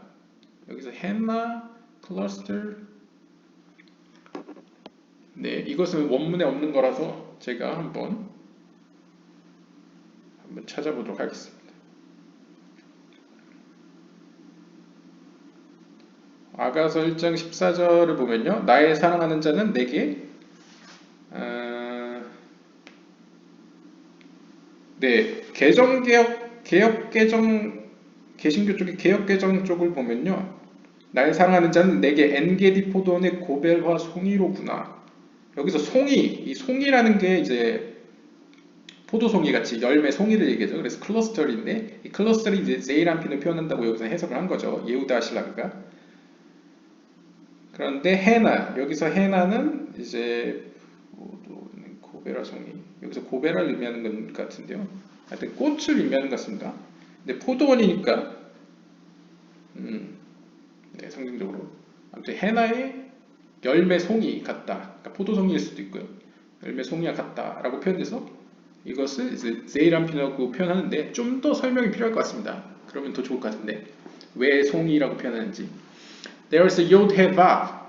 여기서 henna, cluster. 네, 이것은 원문에 없는 거라서 제가 한번 찾아보도록 하겠습니다. 아가서 1장 14절을 보면요, 나의 사랑하는 자는 내게 네, 개신교 쪽의 개혁개정 쪽을 보면요, 나의 사랑하는 자는 내게 엔게디 포도원의 고벨화 송이로구나. 여기서 이 송이라는 게 이제 포도송이 같이 열매 송이를 얘기하죠. 그래서 클러스터인데 이 클러스터리 이제 세이람핀을 표현한다고 여기서 해석을 한 거죠. 예후다 아실라그가. 그런데 헤나 여기서 헤나는 이제 고베라 송이 여기서 고베라를 의미하는 것 같은데요. 하여튼 꽃을 의미하는 것 같습니다. 근데 포도원이니까 네, 상징적으로 아무튼 헤나의 열매 송이 같다. 그러니까 포도송이일 수도 있고요. 열매 송이와 같다라고 표현돼서 이것을 이제 제이람핀이라고 표현하는데 좀 더 설명이 필요할 것 같습니다. 그러면 더 좋을 것 같은데 왜 송이라고 표현하는지. There's a Yod-He Vav.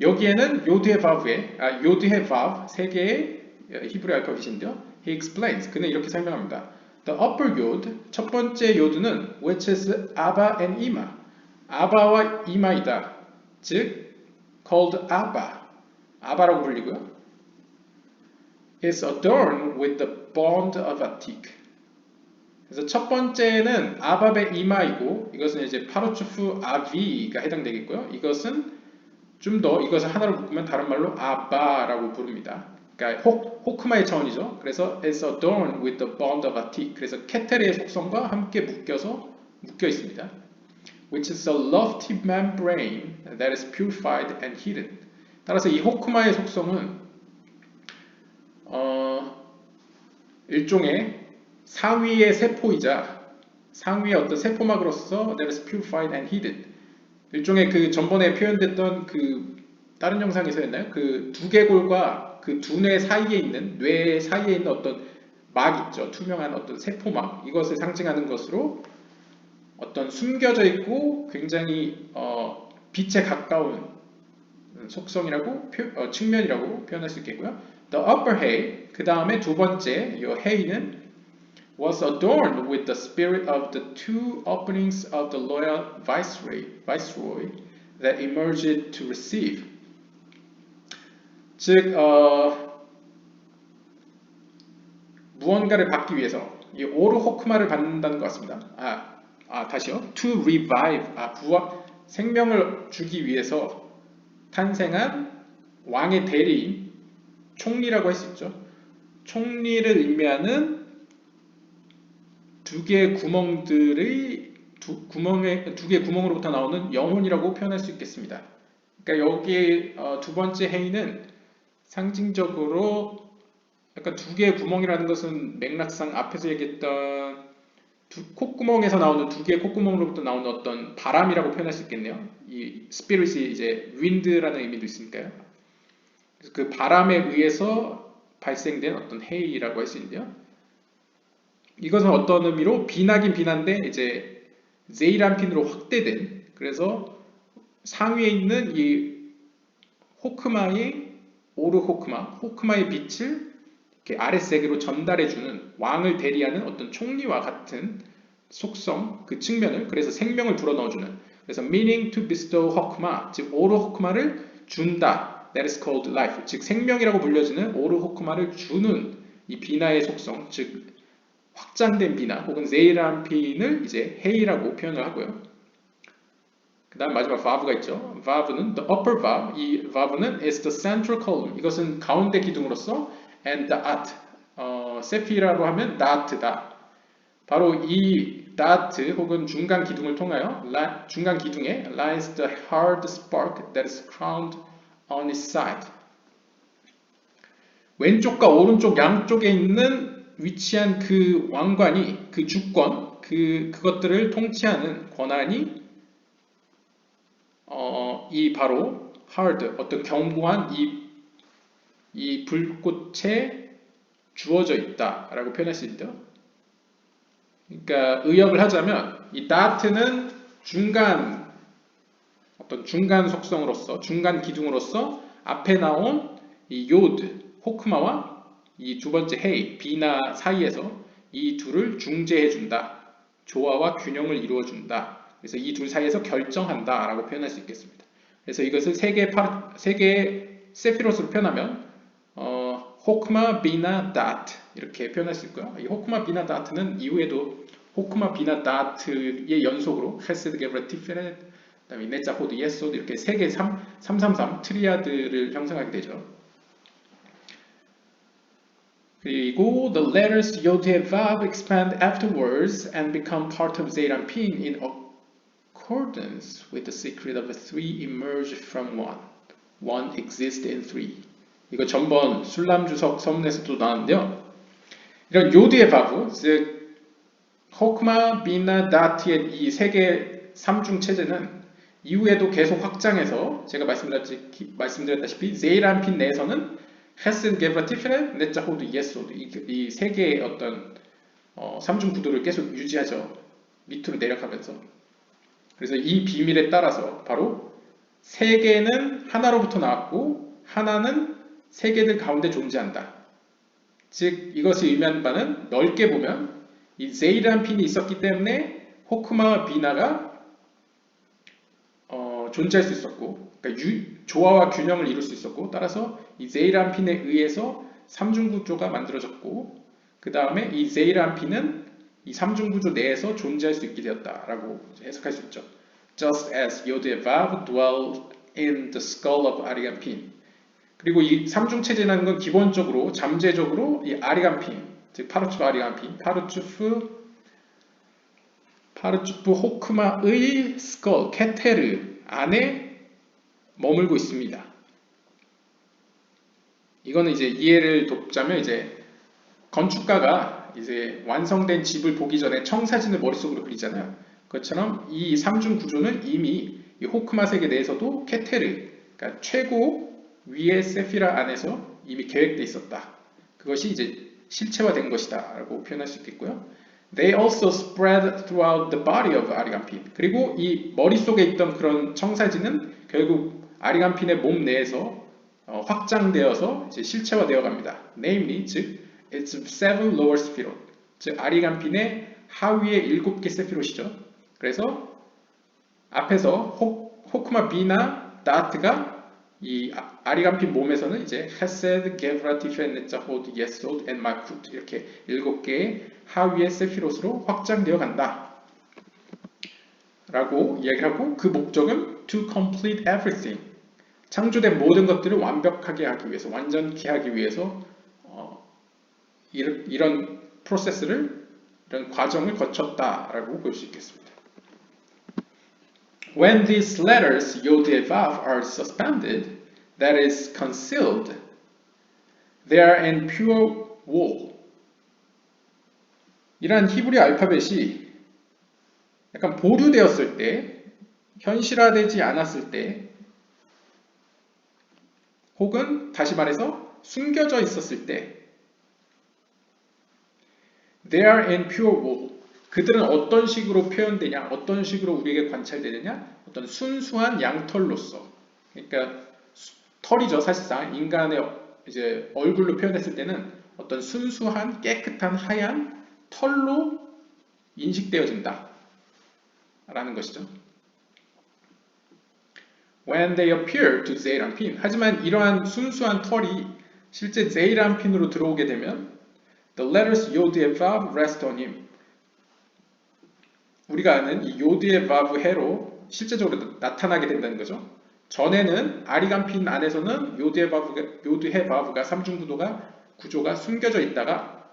여기에는 요드헤 바브에 요드헤 바브 세 개의 히브리 알파벳인데요. He explains. 그는 이렇게 설명합니다. The upper yod 첫 번째 요드는 which is Abba and Ima. 아바와 이마이다. 즉 called Abba. 아바라고 불리고요. is adorned with the bond of Atik. 그래서 첫 번째는 아밥의 이마이고 이것은 이제 파르츠프 아비가 해당되겠고요. 이것은 좀 더 이것을 하나로 묶으면 다른 말로 아바라고 부릅니다. 그러니까 호크마의 차원이죠. 그래서 is adorned with the bond of Atik. 그래서 케텔의 속성과 함께 묶여 있습니다. Which is a lofty membrane that is purified and hidden. 따라서 이 호크마의 속성은 일종의 상위의 세포이자 상위의 어떤 세포막으로서 that is purified and hidden. 일종의 그 전번에 표현됐던 그 다른 영상에서였나요? 그 두개골과 그 두뇌 사이에 있는 뇌 사이에 있는 어떤 막 있죠. 투명한 어떤 세포막 이것을 상징하는 것으로 어떤 숨겨져 있고 굉장히 빛에 가까운 속성이라고 측면이라고 표현할 수 있겠고요. The upper hay 그 다음에 두 번째 이 hay는 was adorned with the spirit of the two openings of the loyal viceroy that emerged to receive. 즉 무언가를 받기 위해서 이 오르 호크마를 받는다는 것 같습니다. 다시요. To revive 부활 생명을 주기 위해서 탄생한 왕의 대리인 총리라고 할 수 있죠. 총리를 의미하는 두 개의 구멍들의 두 개의 구멍으로부터 나오는 영혼이라고 표현할 수 있겠습니다. 그러니까 여기 두 번째 행위는 상징적으로 약간 두 개의 구멍이라는 것은 맥락상 앞에서 얘기했던 콧구멍에서 나오는 두 개의 콧구멍으로부터 나오는 어떤 바람이라고 표현할 수 있겠네요. 이 스피릿이 이제 wind라는 의미도 있으니까요. 그래서 그 바람에 의해서 발생된 어떤 해이라고 할 수 있는데요. 이것은 어떤 의미로 비나긴 비난데 이제 제이람핀으로 확대된 그래서 상위에 있는 이 호크마의 오르 호크마의 빛을 이렇게 아랫세계로 전달해주는 왕을 대리하는 어떤 총리와 같은 속성 그 측면을 그래서 생명을 불어넣어주는 그래서 meaning to bestow 호크마 즉 오르 호크마를 준다 that is called life 즉 생명이라고 불려지는 오르 호크마를 주는 이 비나의 속성 즉 확장된 비나 혹은 제이람핀을 이제 헤이라고 표현을 하고요. 그 다음 마지막 vav가 있죠. vav는 the upper vav, 이 vav는 is the central column. 이것은 가운데 기둥으로서 and the at, 세피라로 하면 dat다. 바로 이 dat 혹은 중간 기둥을 통하여 중간 기둥에 lies the hard spark that is crowned on its side. 왼쪽과 오른쪽 양쪽에 있는 위치한 그 왕관이 그 주권 그것들을 통치하는 권한이 이 바로 hard 어떤 견고한 이 불꽃에 주어져 있다라고 표현할 수 있죠. 그러니까 의역을 하자면 이 dat는 어떤 중간 속성으로서 중간 기둥으로서 앞에 나온 이 요드 호크마와 이 두 번째 헤이, 비나 사이에서 이 둘을 중재해준다. 조화와 균형을 이루어준다. 그래서 이 둘 사이에서 결정한다 라고 표현할 수 있겠습니다. 그래서 이것을 세 개의 세피로스로 표현하면 호크마, 비나, 다트 이렇게 표현할 수 있고요. 이 호크마, 비나, 다트는 이후에도 호크마, 비나, 다트의 연속으로 헤세드, 게브라, 티페렛, 그다음에 네자, 호드, 예소드 이렇게 세 개 333 트리아드를 형성하게 되죠. 그리고 the letters 요드의 vav expand afterwards and become part of zeiranpin in accordance with the secret of three emerge from one. One exists in three. 이거 전번 술람주석 서문에서도 나왔는데요. 이런 요드의 vav, 즉 호크마, 비나, 다트의 이 세 개의 삼중 체제는 이후에도 계속 확장해서 제가 말씀드렸다시피 zeiranpin 내에서는 헤센, 게브라, 티페렛, 넷자, 호드, 예소드 이 세 개의 어떤 삼중 구도를 계속 유지하죠. 밑으로 내려가면서. 그래서 이 비밀에 따라서 바로 세 개는 하나로부터 나왔고 하나는 세 개들 가운데 존재한다. 즉 이것이 의미하는 바는 넓게 보면 이 zeiranpin이 있었기 때문에 호크마와 비나가 존재할 수 있었고, 그러니까 조화와 균형을 이룰 수 있었고, 따라서 이 zeiranpin에 의해서 삼중구조가 만들어졌고, 그 다음에 이 zeiranpin은 이 삼중구조 내에서 존재할 수 있게 되었다라고 해석할 수 있죠. Just as Yod의 vav dwell in the skull of Ariganpin. 그리고 이 삼중체제라는 건 기본적으로 잠재적으로 이 아리간핀, 즉 파르츠프 아리간핀, 파르츠프 호크마의 스컬, 케테르 안에 머물고 있습니다. 이거는 이제 이해를 돕자면 이제 건축가가 이제 완성된 집을 보기 전에 청사진을 머릿속으로 그리잖아요. 그것처럼 이 삼중 구조는 이미 이 호크마 세계 내에서도 케테르, 그러니까 최고 위의 세피라 안에서 이미 계획되어 있었다. 그것이 이제 실체화된 것이다 라고 표현할 수 있겠고요. They also spread throughout the body of 아리간핀. 그리고 이 머릿속에 있던 그런 청사진은 결국 아리간핀의 몸 내에서 확장되어서 이제 실체화되어 갑니다. Namely, 즉 its seven lower sephirot. 즉 아리간핀의 하위의 7개 세피롯이죠. 그래서 앞에서 호크마 비나 다트가 이 아리간핀 몸에서는 이제 헤세드, 게브라, 티페렛, 넷자, 호드, 예소드, 앤 말쿠트 이렇게 7개의 하위의 세피롯으로 확장되어 간다 라고 이야기를 하고, 그 목적은 to complete everything, 창조된 모든 것들을 완벽하게 하기 위해서, 완전케 하기 위해서 이런 프로세스를, 이런 과정을 거쳤다라고 볼 수 있겠습니다. When these letters Yod Vav are suspended, that is concealed, they are in pure wool. 이러한 히브리 알파벳이 약간 보류되었을 때, 현실화되지 않았을 때, 혹은 다시 말해서 숨겨져 있었을 때, they are in pure wool. 그들은 어떤 식으로 표현되냐, 어떤 식으로 우리에게 관찰되느냐, 어떤 순수한 양털로서, 그러니까 털이죠. 사실상 인간의 이제 얼굴로 표현했을 때는 어떤 순수한 깨끗한 하얀 털로 인식되어진다 라는 것이죠. When they appear to zeiranpin. 하지만 이러한 순수한 털이 실제 zeiranpin으로 들어오게 되면 the letters Yod의 vav rest on him. 우리가 아는 이 요드의 vav 해로 실제적으로 나타나게 된다는 거죠. 전에는 아리간핀 안에서는 요드의 vav가 구조가 숨겨져 있다가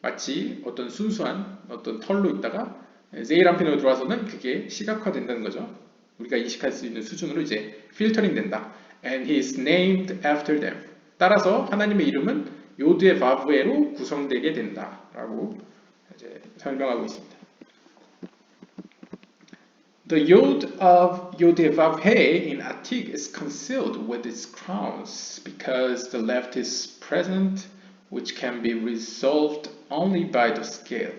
마치 어떤 순수한 어떤 털로 있다가 zeiranpin으로 들어와서는 그게 시각화된다는 거죠. 우리가 인식할 수 있는 수준으로 이제 필터링 된다. And he is named after them. 따라서 하나님의 이름은 요드의 vav로 구성되게 된다라고 이제 설명하고 있습니다. The yod of Yod의 vav he in Atik is concealed with its crowns because the left is present, which can be resolved only by the scale.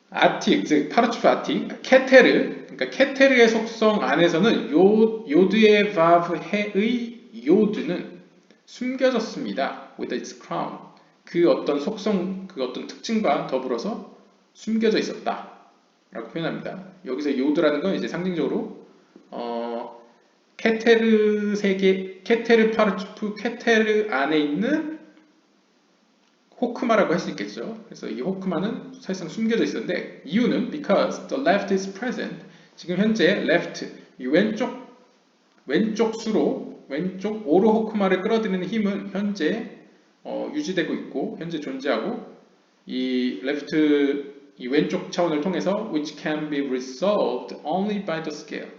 아틱, 즉 파르츠프 아틱, 케테르, 그러니까 케테르의 속성 안에서는 요드의 vav 해의 요드는 숨겨졌습니다. With its crown. 그 어떤 속성, 그 어떤 특징과 더불어서 숨겨져 있었다 라고 표현합니다. 여기서 요드라는 건 이제 상징적으로 케테르 세계, 케테르 파르츠프, 케테르 안에 있는 호크마라고 할 수 있겠죠. 그래서 이 호크마는 사실상 숨겨져 있었는데, 이유는 because the left is present. 지금 현재 left, 이 왼쪽 수로, 왼쪽 오로 호크마를 끌어들이는 힘은 현재 유지되고 있고 현재 존재하고 이 왼쪽 차원을 통해서 which can be resolved only by the scale.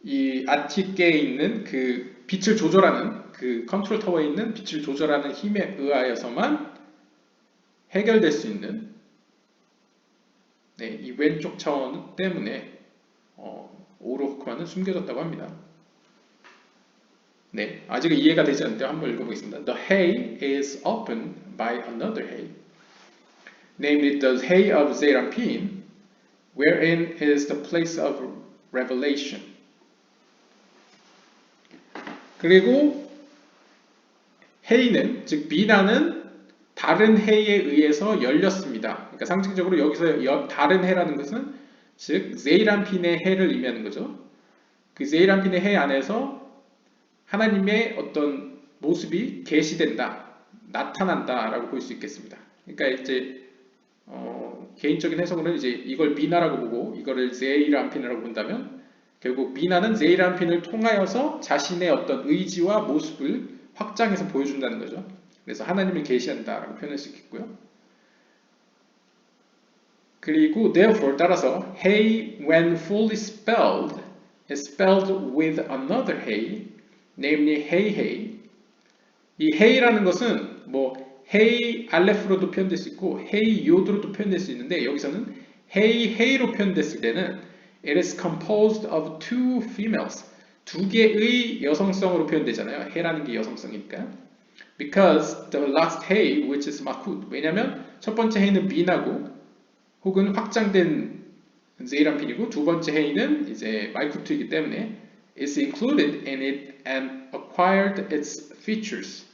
이 아틱계에 있는 그 빛을 조절하는 그 컨트롤 타워에 있는 빛을 조절하는 힘에 의하여서만 해결될 수 있는 이 왼쪽 차원 때문에 오로호크만은 숨겨졌다고 합니다. 네, 아직은 이해가 되지 않는데 한번 읽어보겠습니다. The hay is opened by another hay, namely the hay of Zerampin, wherein is the place of revelation. 그리고 hay는, 즉 비나는 다른 해에 의해서 열렸습니다. 그러니까 상징적으로 여기서 다른 해라는 것은 즉 제이람핀의 해를 의미하는 거죠. 그 제이람핀의 해 안에서 하나님의 어떤 모습이 계시된다, 나타난다라고 볼 수 있겠습니다. 그러니까 이제 개인적인 해석으로는 이제 이걸 비나라고 보고 이거를 제이람핀이라고 본다면 결국 비나는 제이람핀을 통하여서 자신의 어떤 의지와 모습을 확장해서 보여준다는 거죠. 그래서 하나님을 계시한다라고 표현할 수 있겠고요. 그리고 therefore 따라서 hay when fully spelled is spelled with another hay, namely hey hey. 이 hey라는 것은 뭐 hey 알레프로도 표현될 수 있고 hey 요드로도 표현될 수 있는데 여기서는 hey hey로 표현됐을 때는 it is composed of two females. 두 개의 여성성으로 표현되잖아요. 해라는 게 여성성이니까. Because the last hay, which is makut. 왜냐하면 첫 번째 해는 비나고 혹은 확장된 제이람핀이고 두 번째 해는 이제 말쿠트이기 때문에 is included in it and acquired its features.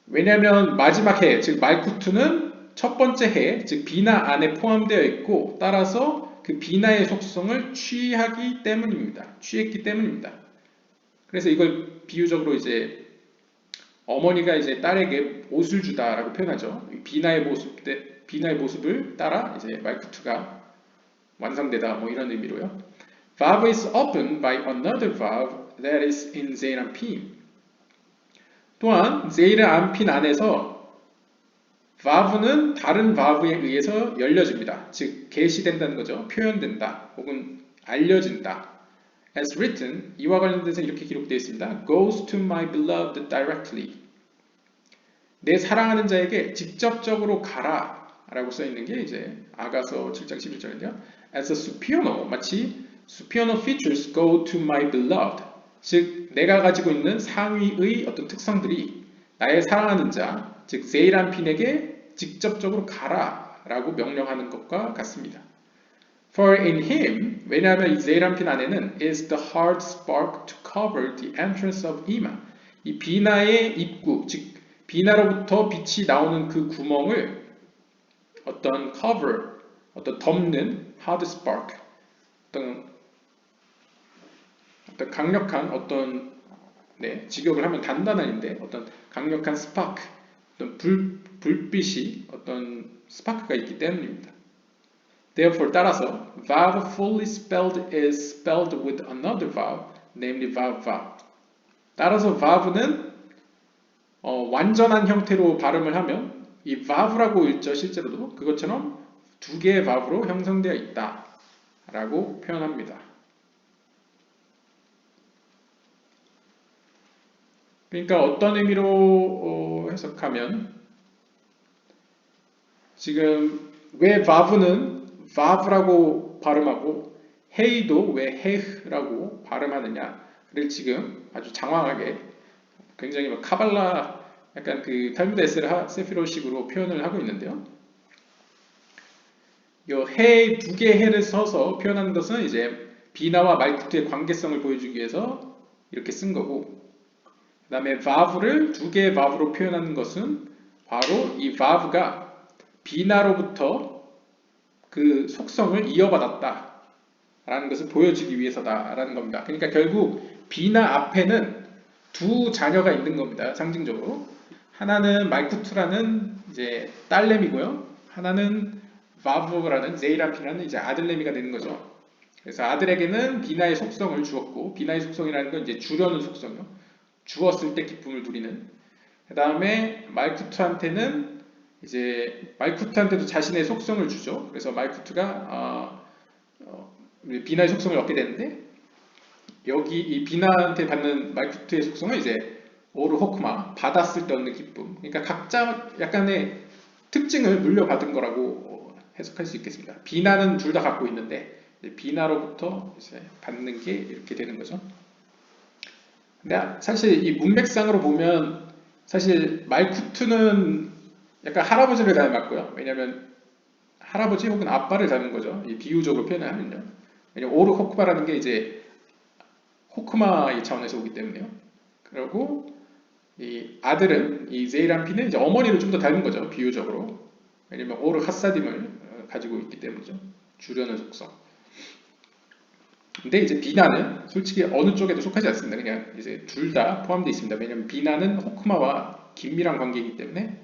왜냐하면 마지막 해, 즉 말쿠트는 첫 번째 해, 즉 비나 안에 포함되어 있고 따라서 그 비나의 속성을 취했기 때문입니다. 그래서 이걸 비유적으로 이제 어머니가 이제 딸에게 옷을 주다라고 표현하죠. 비나의 모습을 따라 이제 말쿠트가 완성되다 뭐 이런 의미로요. Vav is opened by another vav that is in Zeirampin. 또한 제이람핀 안에서 vav는 다른 vav에 의해서 열려집니다. 즉 계시된다는 거죠. 표현된다 혹은 알려진다. As written, 이와 관련돼서 이렇게 기록되어 있습니다. Goes to my beloved directly. 내 사랑하는 자에게 직접적으로 가라 라고 써있는 게 이제 아가서 7장 11절인데요. As a supernal, 마치 supernal features go to my beloved. 즉 내가 가지고 있는 상위의 어떤 특성들이 나의 사랑하는 자, 즉 제이람핀에게 직접적으로 가라 라고 명령하는 것과 같습니다. For in him, 왜냐하면 이 제이람핀 안에는 is the hard spark to cover the entrance of Ima. 이 비나의 입구, 즉 비나로부터 빛이 나오는 그 구멍을 어떤 cover, 어떤 덮는 hard spark, 어떤 강력한 어떤 직역을 하면 단단한인데 어떤 강력한 스파크, 어떤 불빛이 어떤 스파크가 있기 때문입니다. Therefore 따라서 vav fully spelled is spelled with another vav, namely vav vav. 따라서 vav는 완전한 형태로 발음을 하면 이 vav라고 읽죠. 실제로도 그것처럼 두 개의 vav로 형성되어 있다 라고 표현합니다. 그러니까 어떤 의미로 해석하면 지금 왜 vav는 vav라고 발음하고 hey도 왜 hey라고 발음하느냐를 지금 아주 장황하게 굉장히 카발라 약간 그 탈무드 에스라 세피로식으로 표현을 하고 있는데요. 이 해 두 개의 해를 써서 표현하는 것은 이제 비나와 말쿠트의 관계성을 보여주기 위해서 이렇게 쓴 거고, 그 다음에 vav를 두 개의 vav로 표현하는 것은 바로 이 vav가 비나로부터 그 속성을 이어받았다 라는 것을 보여주기 위해서다 라는 겁니다. 그러니까 결국 비나 앞에는 두 자녀가 있는 겁니다. 상징적으로 하나는 말쿠트라는 이제 딸내미고요, 하나는 바브라는 제이람핀이라는 이제 아들내미가 되는 거죠. 그래서 아들에게는 비나의 속성을 주었고, 비나의 속성이라는 건 이제 주려는 속성이요. 주었을 때 기쁨을 누리는. 그 다음에 말쿠트한테는 이제 말쿠트한테도 자신의 속성을 주죠. 그래서 말쿠트가 비나의 속성을 얻게 되는데, 여기 이 비나한테 받는 말쿠트의 속성은 이제 오르 호크마, 받았을 때 얻는 기쁨. 그러니까 각자 약간의 특징을 물려받은 거라고 해석할 수 있겠습니다. 비나는 둘 다 갖고 있는데 비나로부터 이제 받는 게 이렇게 되는 거죠. 근데 사실 이 문맥상으로 보면 사실 말쿠트는 약간 할아버지를 닮았고요. 왜냐하면 할아버지 혹은 아빠를 닮은 거죠. 이 비유적으로 표현을 하면요. 왜냐면 오르 호크마라는 게 이제 호크마의 차원에서 오기 때문에요. 그리고 이 아들은 이 제이람피는 이제 어머니를 좀 더 닮은 거죠. 비유적으로. 왜냐면 오르 하사딤을 가지고 있기 때문이죠. 주려는 속성. 근데 이제 비나는 솔직히 어느 쪽에도 속하지 않습니다. 그냥 이제 둘 다 포함되어 있습니다. 왜냐면 비나는 호크마와 긴밀한 관계이기 때문에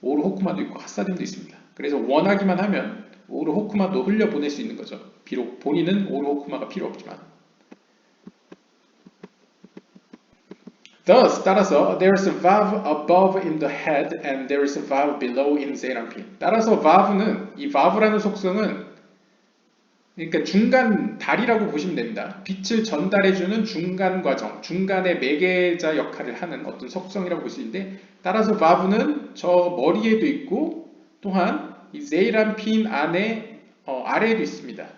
오르 호크마도 있고 하사딤도 있습니다. 그래서 원하기만 하면 오르 호크마도 흘려보낼 수 있는 거죠. 비록 본인은 오르 호크마가 필요 없지만. Thus, 따라서 there is a valve above in the head and there is a valve below in 세이람핀. 따라서 valve는 이 valve라는 속성은 그러니까 중간 다리라고 보시면 됩니다. 빛을 전달해주는 중간 과정, 중간의 매개자 역할을 하는 어떤 속성이라고 볼 수 있는데, 따라서 valve는 저 머리에도 있고 또한 이 세이람핀 안에 아래에도 있습니다.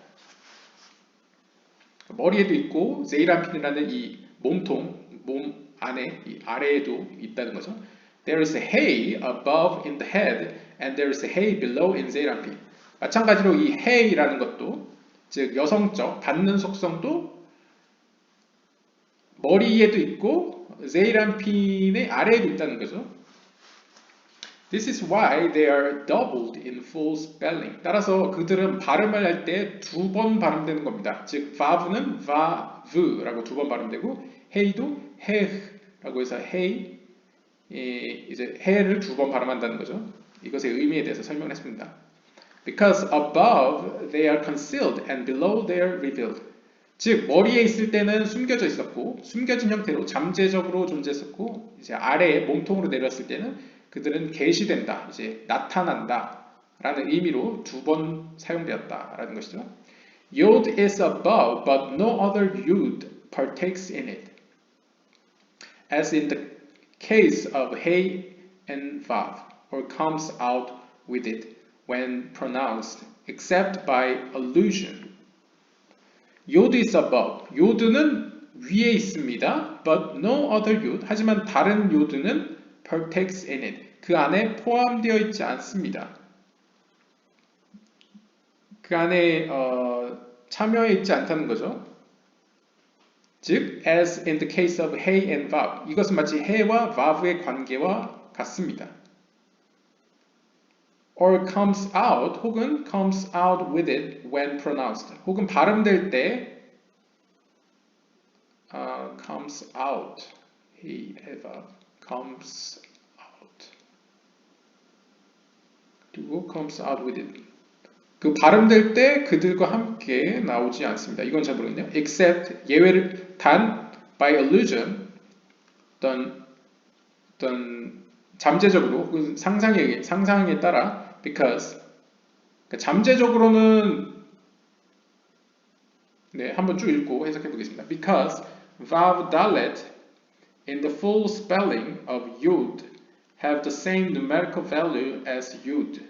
머리에도 있고 세이람핀이라는 이 몸통, 몸 안에 이 아래에도 있다는 거죠. There is a hay above in the head and there is a hay below in 세이람핀. 마찬가지로 이 hay라는 것도 즉 여성적 받는 속성도 머리에도 있고 세이람핀의 아래에도 있다는 거죠. This is why they are doubled in full spelling. 따라서 그들은 발음을 할 때 두 번 발음되는 겁니다. 즉 vav는 vaV라고 두 번 발음되고 hey도 he라고 해서 hey 이제 he를 두 번 발음한다는 거죠. 이것의 의미에 대해서 설명했습니다. Because above they are concealed and below they are revealed. 즉 머리에 있을 때는 숨겨져 있었고 숨겨진 형태로 잠재적으로 존재했었고 이제 아래에 몸통으로 내려왔을 때는 그들은 계시된다, 이제 나타난다라는 의미로 두 번 사용되었다라는 것이죠. Yod is above, but no other yod partakes in it, as in the case of hey and vav, or comes out with it when pronounced, except by allusion. Yod is above. 요드는 위에 있습니다. But no other yod. 하지만 다른 요드는 partakes in it. 그 안에 포함되어 있지 않습니다. 그 안에 참여해 있지 않다는 거죠. 즉, as in the case of hey and vav. 이것은 마치 hey와 vav의 관계와 같습니다. or comes out 혹은 comes out with it when pronounced 혹은 발음될 때 comes out he ever comes out 그리고 comes out with it 그 발음될 때 그들과 함께 나오지 않습니다. 이건 잘 모르겠네요. except 예외를 단 by allusion 어떤 잠재적으로 혹은 상상에 따라 because 그러니까 잠재적으로는 네, 한번 쭉 읽고 해석해 보겠습니다. Because vav dalet in the full spelling of yud have the same numerical value as yud.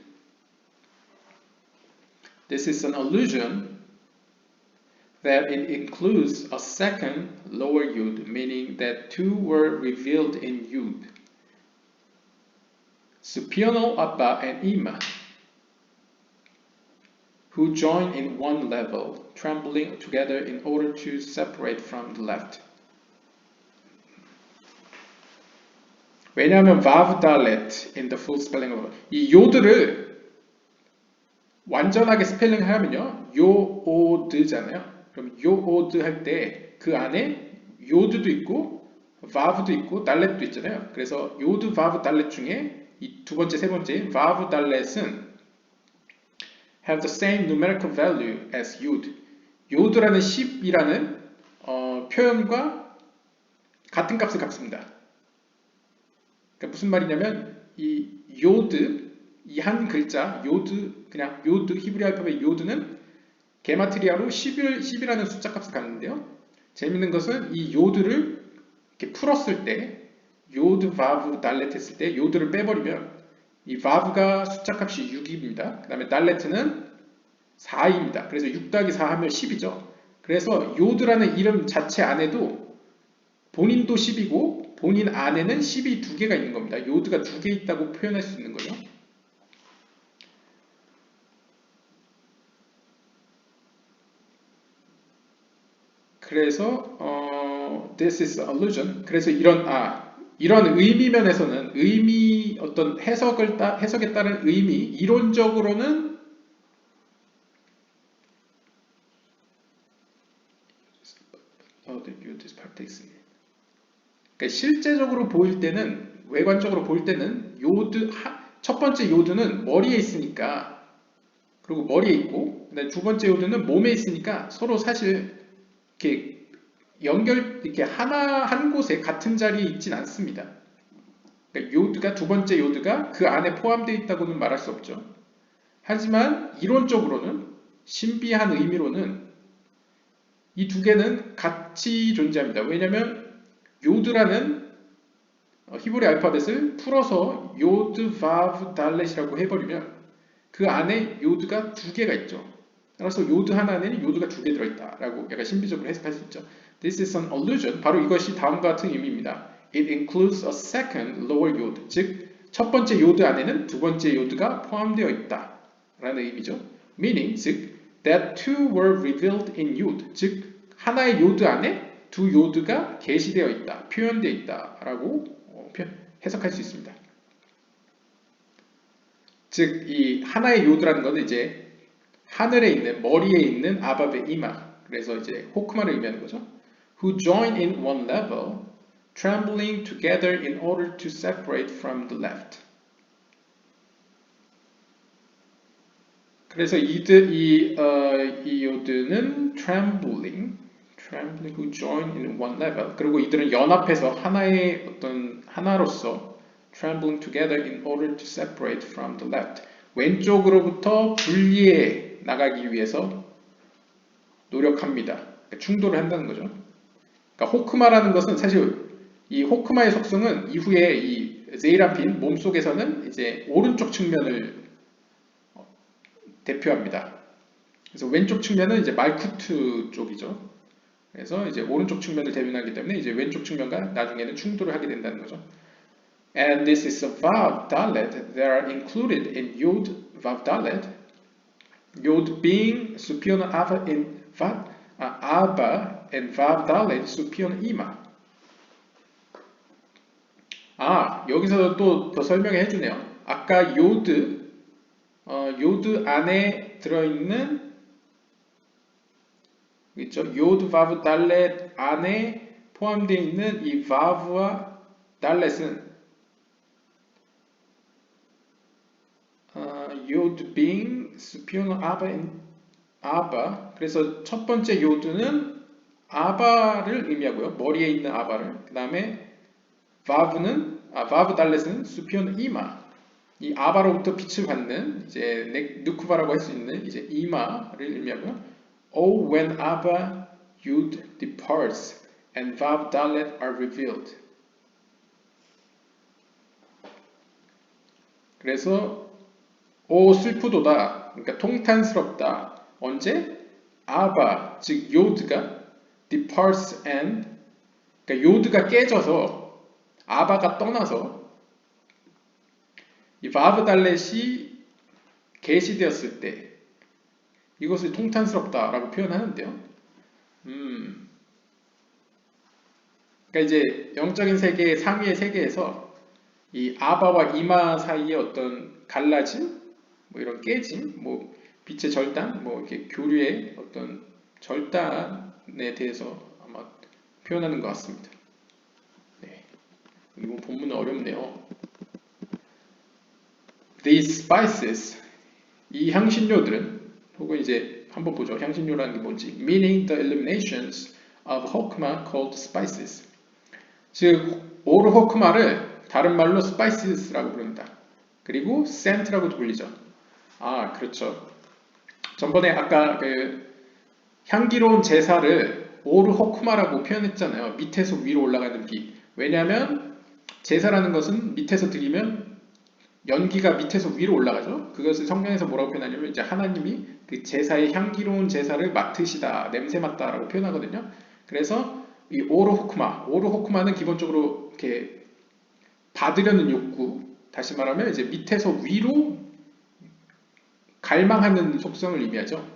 This is an allusion that it includes a second lower yud, meaning that two were revealed in yud. Supernal Abba and Ima, who join in one level, trembling together in order to separate from the left. 왜냐하면 vav dalet in the full spelling of 이 요드를 완전하게 스펠링하면요 요오드잖아요. 그럼 요오드 할 때 그 안에 요드도 있고 vav도 있고 달렛도 있잖아요. 그래서 요드 vav 달렛 중에 이 두 번째 세 번째 vav 달렛은 have the same numerical value as yud. 요드라는 10이라는 표현과 같은 값을 갖습니다. 그러니까 무슨 말이냐면 이 요드, 이 한 글자 요드, 그냥 요드, 히브리 알파벳 요드는 게마트리아로 10이라는 숫자 값을 갖는데요. 재밌는 것은 이 요드를 이렇게 풀었을 때 요드 바브 달렛 했을 때 요드를 빼버리면 이 바브가 숫자 값이 6입니다. 그 다음에 달렛은 4입니다. 그래서 6 더하기 4 하면 10이죠. 그래서 요드라는 이름 자체 안에도 본인도 10이고 본인 안에는 10이 두 개가 있는 겁니다. 요드가 두 개 있다고 표현할 수 있는 거죠. 그래서 this is allusion. 그래서 이런 의미 면에서는 어떤 해석에 따른 의미 이론적으로는 그러니까 실제적으로 보일 때는 외관적으로 보일 때는 첫 번째 요드는 머리에 있으니까 그리고 머리에 있고 그다음에 두 번째 요드는 몸에 있으니까 서로 사실 이렇게 이렇게 한 곳에 같은 자리에 있진 않습니다. 그러니까 두 번째 요드가 그 안에 포함되어 있다고는 말할 수 없죠. 하지만 이론적으로는 신비한 의미로는 이 두 개는 같이 존재합니다. 왜냐하면 요드라는 히브리 알파벳을 풀어서 요드, 바브, 달렛이라고 해버리면 그 안에 요드가 두 개가 있죠. 따라서 요드 하나 안에는 요드가 두 개 들어있다라고 약간 신비적으로 해석할 수 있죠. This is an allusion. 바로 이것이 다음과 같은 의미입니다. It includes a second lower yod. 즉, 첫 번째 요드 안에는 두 번째 요드가 포함되어 있다. 라는 의미죠. Meaning, 즉, that two were revealed in yod. 즉, 하나의 요드 안에 두 요드가 게시되어 있다. 표현되어 있다. 라고 해석할 수 있습니다. 즉, 이 하나의 요드라는 것은 이제 하늘에 있는, 머리에 있는 아바베 이마. 그래서 이제 호크마를 의미하는 거죠. Who join in one level, trembling together in order to separate from the left. 그래서 이 요드는 trembling, who join in one level. 그리고 이들은 연합해서 하나로서 trembling together in order to separate from the left. 왼쪽으로부터 분리해 나가기 위해서 노력합니다. 그러니까 충돌을 한다는 거죠. 그러니까 호크마라는 것은 사실 이 호크마의 속성은 이후에 이 제이라핀 몸속에서는 이제 오른쪽 측면을 대표합니다. 그래서 왼쪽 측면은 이제 말쿠트 쪽이죠. 그래서 이제 오른쪽 측면을 대변하기 때문에 이제 왼쪽 측면과 나중에는 충돌을 하게 된다는 거죠. And this is a vav dalet that are included in yod vav dalet. Yod being supion ava in aba and vav dalet supion ima. 여기서 또 더 설명해 주네요. 아까 요드 안에 들어있는 있죠? 요드 바브 달렛 안에 포함되어 있는 이 바브와 달렛은 요드 being superior 아바 그래서 첫 번째 요드는 아바를 의미하고요. 머리에 있는 아바를. 그 다음에 바브 달렛은 superior 이마 이 아바로부터 빛을 받는 이제 누쿠바라고 할 수 있는 이제 이마를 의미하고요. Oh, when Abba Yud departs and Vav Dalet are revealed. 그래서 오 슬프도다. 그러니까 통탄스럽다. 언제? 아바 즉 요드가 departs and 그러니까 요드가 깨져서 아바가 떠나서 이 바브 달렛이 계시되었을 때 이것을 통탄스럽다라고 표현하는데요. 그러니까 이제 영적인 세계 상위의 세계에서 이 아바와 이마 사이의 어떤 갈라짐, 뭐 이런 깨짐, 뭐 빛의 절단, 뭐 이렇게 교류의 어떤 절단에 대해서 아마 표현하는 것 같습니다. 네. 이번 본문은 어렵네요. These spices, 이 향신료들은 혹은 이제 한번 보죠. 향신료라는 게 뭔지. Meaning the eliminations of hokma called spices. 즉 오르 호크마를 다른 말로 spices라고 부릅니다. 그리고 scent라고도 불리죠. 아, 그렇죠. 전번에 아까 그 향기로운 제사를 오르 호크마라고 표현했잖아요. 밑에서 위로 올라가는 빛. 왜냐하면 제사라는 것은 밑에서 드리면 연기가 밑에서 위로 올라가죠. 그것을 성경에서 뭐라고 표현하냐면 이제 하나님이 그 제사의 향기로운 제사를 맡으시다, 냄새 맡다라고 표현하거든요. 그래서 이 오르 호크마는 기본적으로 이렇게 받으려는 욕구, 다시 말하면 이제 밑에서 위로 갈망하는 속성을 의미하죠.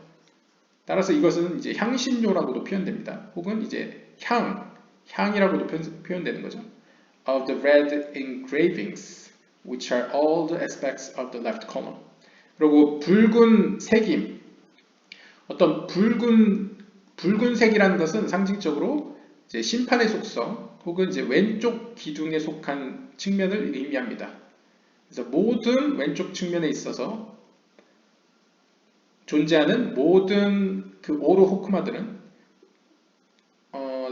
따라서 이것은 이제 향신료라고도 표현됩니다. 혹은 이제 향이라고도 표현되는 거죠. Of the red engravings, which are all the aspects of the left column. 그리고 붉은 색임, 어떤 붉은색이라는 것은 상징적으로 이제 심판의 속성 혹은 이제 왼쪽 기둥에 속한 측면을 의미합니다. 그래서 모든 왼쪽 측면에 있어서 존재하는 모든 그 오르 호크마들은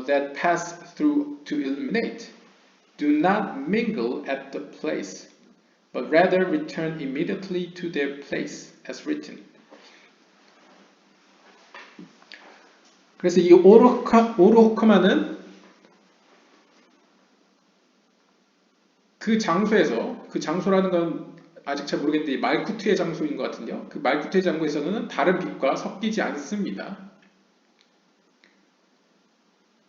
that pass through to illuminate do not mingle at the place, but rather return immediately to their place, as written. 그래서 이 오르 호크마는 그 장소에서, 그 장소라는 건 아직 잘 모르겠는데 말쿠트의 장소인 것 같은데요. 그 말쿠트의 장소에서는 다른 빛과 섞이지 않습니다.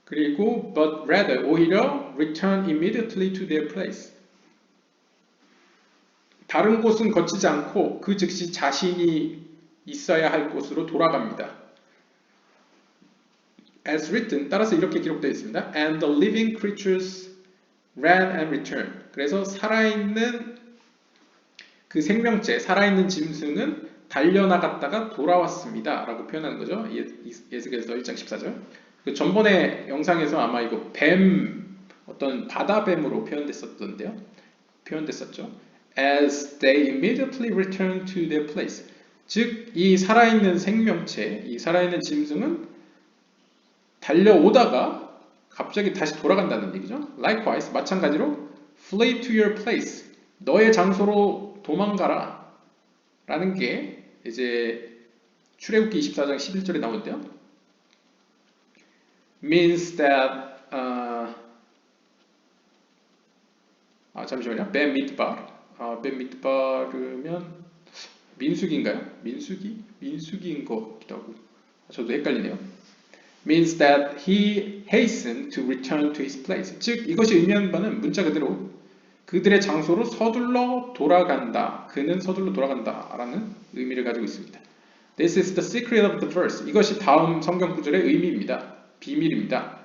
그리고 but rather 오히려 return immediately to their place. 다른 곳은 거치지 않고 그 즉시 자신이 있어야 할 곳으로 돌아갑니다. As written, 따라서 이렇게 기록되어 있습니다. And the living creatures ran and returned. 그래서 살아있는 그 생명체, 살아있는 짐승은 달려나갔다가 돌아왔습니다. 라고 표현하는 거죠. 예수께서 1장 14절. 그 전번에 영상에서 아마 이거 어떤 바다뱀으로 표현됐었죠. As they immediately returned to their place. 즉, 이 살아있는 생명체, 이 살아있는 짐승은 달려오다가 갑자기 다시 돌아간다는 얘기죠. Likewise, 마찬가지로 flee to your place. 너의 장소로 도망가라. 라는 게 이제 출애굽기 24장 11절에 나오는데요. Means that 잠시만요. 벤미드바르면 민수기인가요? 민수기인 것 같기도 하고 저도 헷갈리네요. Means that he hastened to return to his place. 즉 이것이 의미하는 바는 문자 그대로 그들의 장소로 서둘러 돌아간다. 그는 서둘러 돌아간다. 라는 의미를 가지고 있습니다. This is the secret of the verse. 이것이 다음 성경 구절의 의미입니다. 비밀입니다.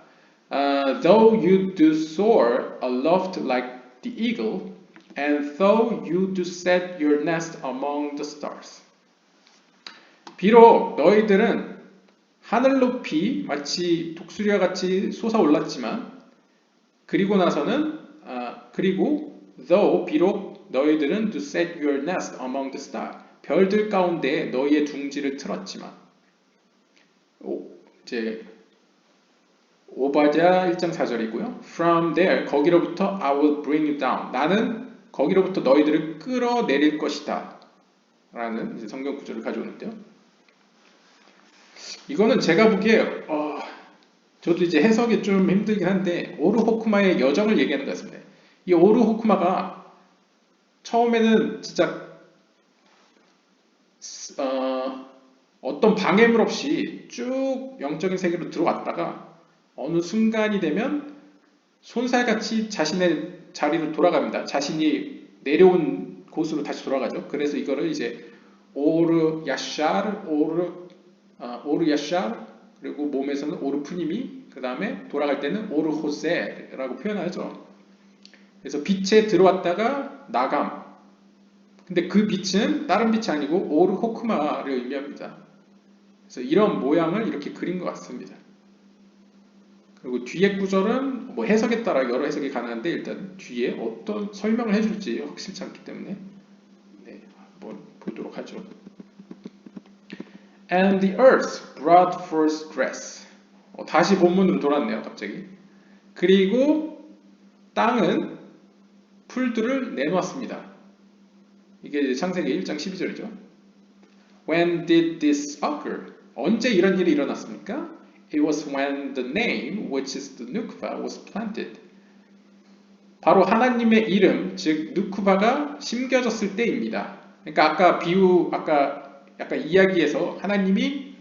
Though you do soar aloft like the eagle, and though you do set your nest among the stars. 비록 너희들은 하늘 높이 마치 독수리와 같이 솟아올랐지만 그리고 나서는 though 비록 너희들은 to set your nest among the stars. 별들 가운데 너희의 둥지를 틀었지만 이제 오바댜 1장 4절이고요. From there 거기로부터 I will bring you down. 나는 거기로부터 너희들을 끌어내릴 것이다. 라는 이제 성경 구절을 가져오는데요. 이거는 제가 보기에 저도 이제 해석이 좀 힘들긴 한데 오르 호크마의 여정을 얘기하는 것 같습니다. 이 오르 호크마가 처음에는 진짜 어떤 방해물 없이 쭉 영적인 세계로 들어왔다가 어느 순간이 되면 손살같이 자신의 자리로 돌아갑니다. 자신이 내려온 곳으로 다시 돌아가죠. 그래서 이거를 이제 오르 야샤르 그리고 몸에서는 오르 푸니미 그 다음에 돌아갈 때는 오르 호세라고 표현하죠. 그래서 빛에 들어왔다가 나감. 근데 그 빛은 다른 빛이 아니고 오르 호크마를 의미합니다. 그래서 이런 모양을 이렇게 그린 것 같습니다. 그리고 뒤에 구절은 뭐 해석에 따라 여러 해석이 가능한데 일단 뒤에 어떤 설명을 해줄지 확실치 않기 때문에 한번 보도록 하죠. And the earth brought forth grass. 다시 본문으로 돌았네요, 갑자기. 그리고 땅은 풀들을 내놓았습니다. 이게 창세기 1장 12절이죠. When did this occur? 언제 이런 일이 일어났습니까? It was when the name, which is the Nukva, was planted. 바로 하나님의 이름, 즉 누크바가 심겨졌을 때입니다. 그러니까 아까 약간 이야기에서 하나님이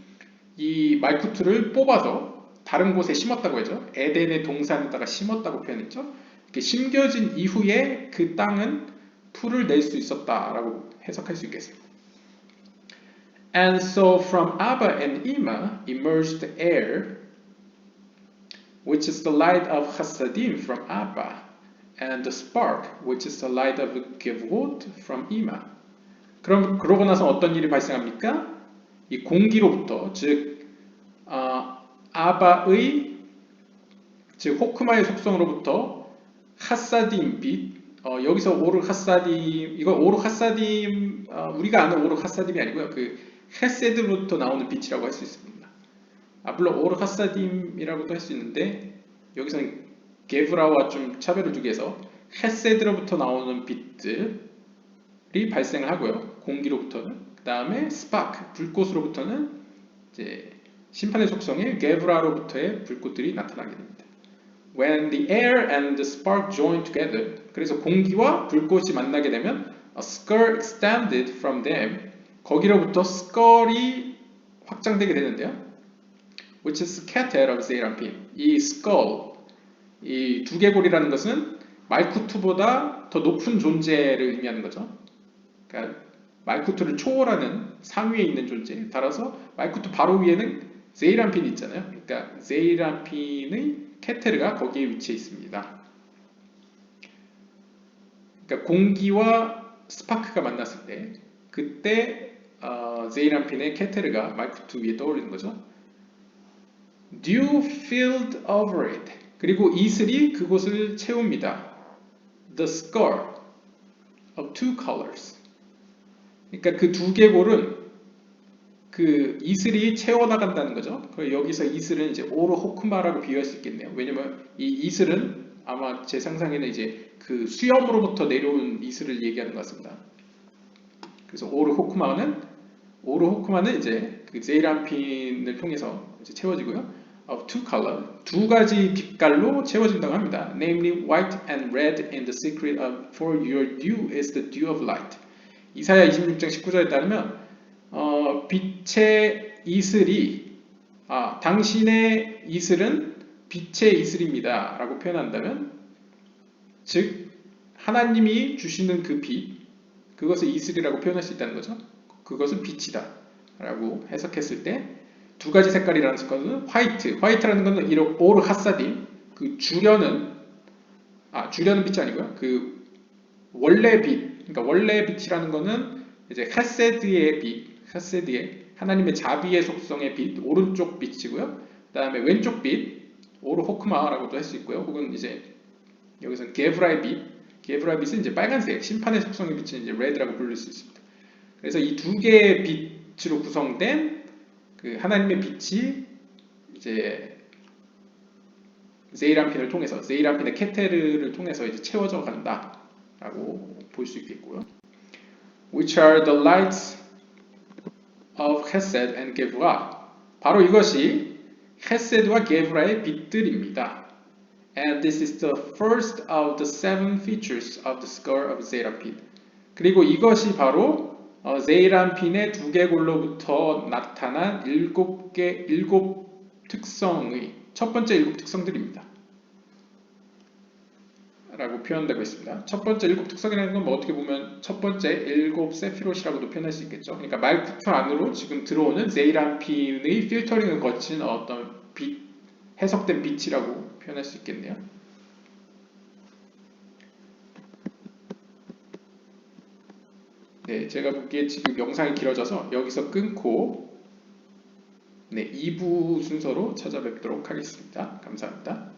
이 말쿠트를 뽑아서 다른 곳에 심었다고 했죠. 에덴의 동산에다가 심었다고 표현했죠. 이렇게 심겨진 이후에 그 땅은 풀을 낼 수 있었다라고 해석할 수 있겠어요. And so from Abba and Ima emerged air, which is the light of Chasadim from Abba, and the spark, which is the light of Gevurot from Ima. 그러고 나서 어떤 일이 발생합니까? 이 공기로부터, 즉 아바의, 즉 호크마의 속성으로부터 하사딤 빛, 여기서 오르 하사딤, 이거 오르 하사딤, 우리가 아는 오르 하사딤이 아니고요. 그 헤세드로부터 나오는 빛이라고 할 수 있습니다. 물론 오르 하사딤이라고도 할 수 있는데 여기서는 게브라와 좀 차별을 두기 위해서 헤세드로부터 나오는 빛들이 발생을 하고요. 공기로부터는. 그 다음에 스파크, 불꽃으로부터는 이제 심판의 속성의 게브라로부터의 불꽃들이 나타나게 됩니다. When the air and the spark join together, 그래서 공기와 불꽃이 만나게 되면 a skull extended from them, 거기로부터 스컬이 확장되게 되는데요. Which is keter of Zeirampin. 이 skull, 이 두개골이라는 것은 말쿠투보다 더 높은 존재를 의미하는 거죠. 그러니까 말쿠투를 초월하는 상위에 있는 존재. 따라서 말쿠투 바로 위에는 제이람핀이 있잖아요. 그러니까 제이람핀의 케테르가 거기에 위치해 있습니다. 그러니까 공기와 스파크가 만났을 때 그때 제이람핀의 케테르가 말쿠투 위에 떠오르는 거죠. Dew filled over it. 그리고 이슬이 그곳을 채웁니다. The skull of two colors. 그러니까 그 두 계골은 그 이슬이 채워나간다는 거죠. 여기서 이슬은 이제 오르 호크마라고 비유할 수 있겠네요. 왜냐면 이 이슬은 아마 제 상상에는 이제 그 수염으로부터 내려온 이슬을 얘기하는 것 같습니다. 그래서 오르 호크마는 이제 그 제이람핀을 통해서 이제 채워지고요. Of two color, 두 가지 빛깔로 채워진다고 합니다. Namely white and red in the secret of for your dew is the dew of light. 이사야 26장 19절에 따르면 빛의 이슬이 당신의 이슬은 빛의 이슬입니다 라고 표현한다면 즉 하나님이 주시는 그 빛, 그것을 이슬이라고 표현할 수 있다는 거죠. 그것은 빛이다 라고 해석했을 때 두 가지 색깔이라는 것은 화이트라는 것은 이런 오르 하사딘, 그 주려는 빛이 아니고요. 그 원래 빛, 그러니까 원래 빛이라는 것은 이제 헤세드의 빛, 헤세드의 하나님의 자비의 속성의 빛, 오른쪽 빛이고요. 그 다음에 왼쪽 빛, 오르 호크마라고도 할 수 있고요. 혹은 이제 여기서는 게브라의 빛은 이제 빨간색, 심판의 속성의 빛은 이제 레드라고 부를 수 있습니다. 그래서 이 두 개의 빛으로 구성된 그 하나님의 빛이 이제 제이람핀을 통해서, 제이람핀의 케테르를 통해서 이제 채워져 간다라고 볼 수 있겠고요. Which are the lights of Hesed and Gevurah. 바로 이것이 헤세드와 게브라의 빛들입니다. And this is the first of the seven features of the skull of Zeirampin. 그리고 이것이 바로 제이람핀의 두개골로부터 나타난 일곱 특성의 첫 번째 일곱 특성들입니다. 라고 표현되고 있습니다. 첫 번째 일곱 특성이라는 건 뭐 어떻게 보면 첫 번째 일곱 세피롯이라고도 표현할 수 있겠죠. 그러니까 말쿠투 안으로 지금 들어오는 제이람핀의 필터링을 거친 어떤 빛, 해석된 빛이라고 표현할 수 있겠네요. 네, 제가 보기에 지금 영상이 길어져서 여기서 끊고 2부 순서로 찾아뵙도록 하겠습니다. 감사합니다.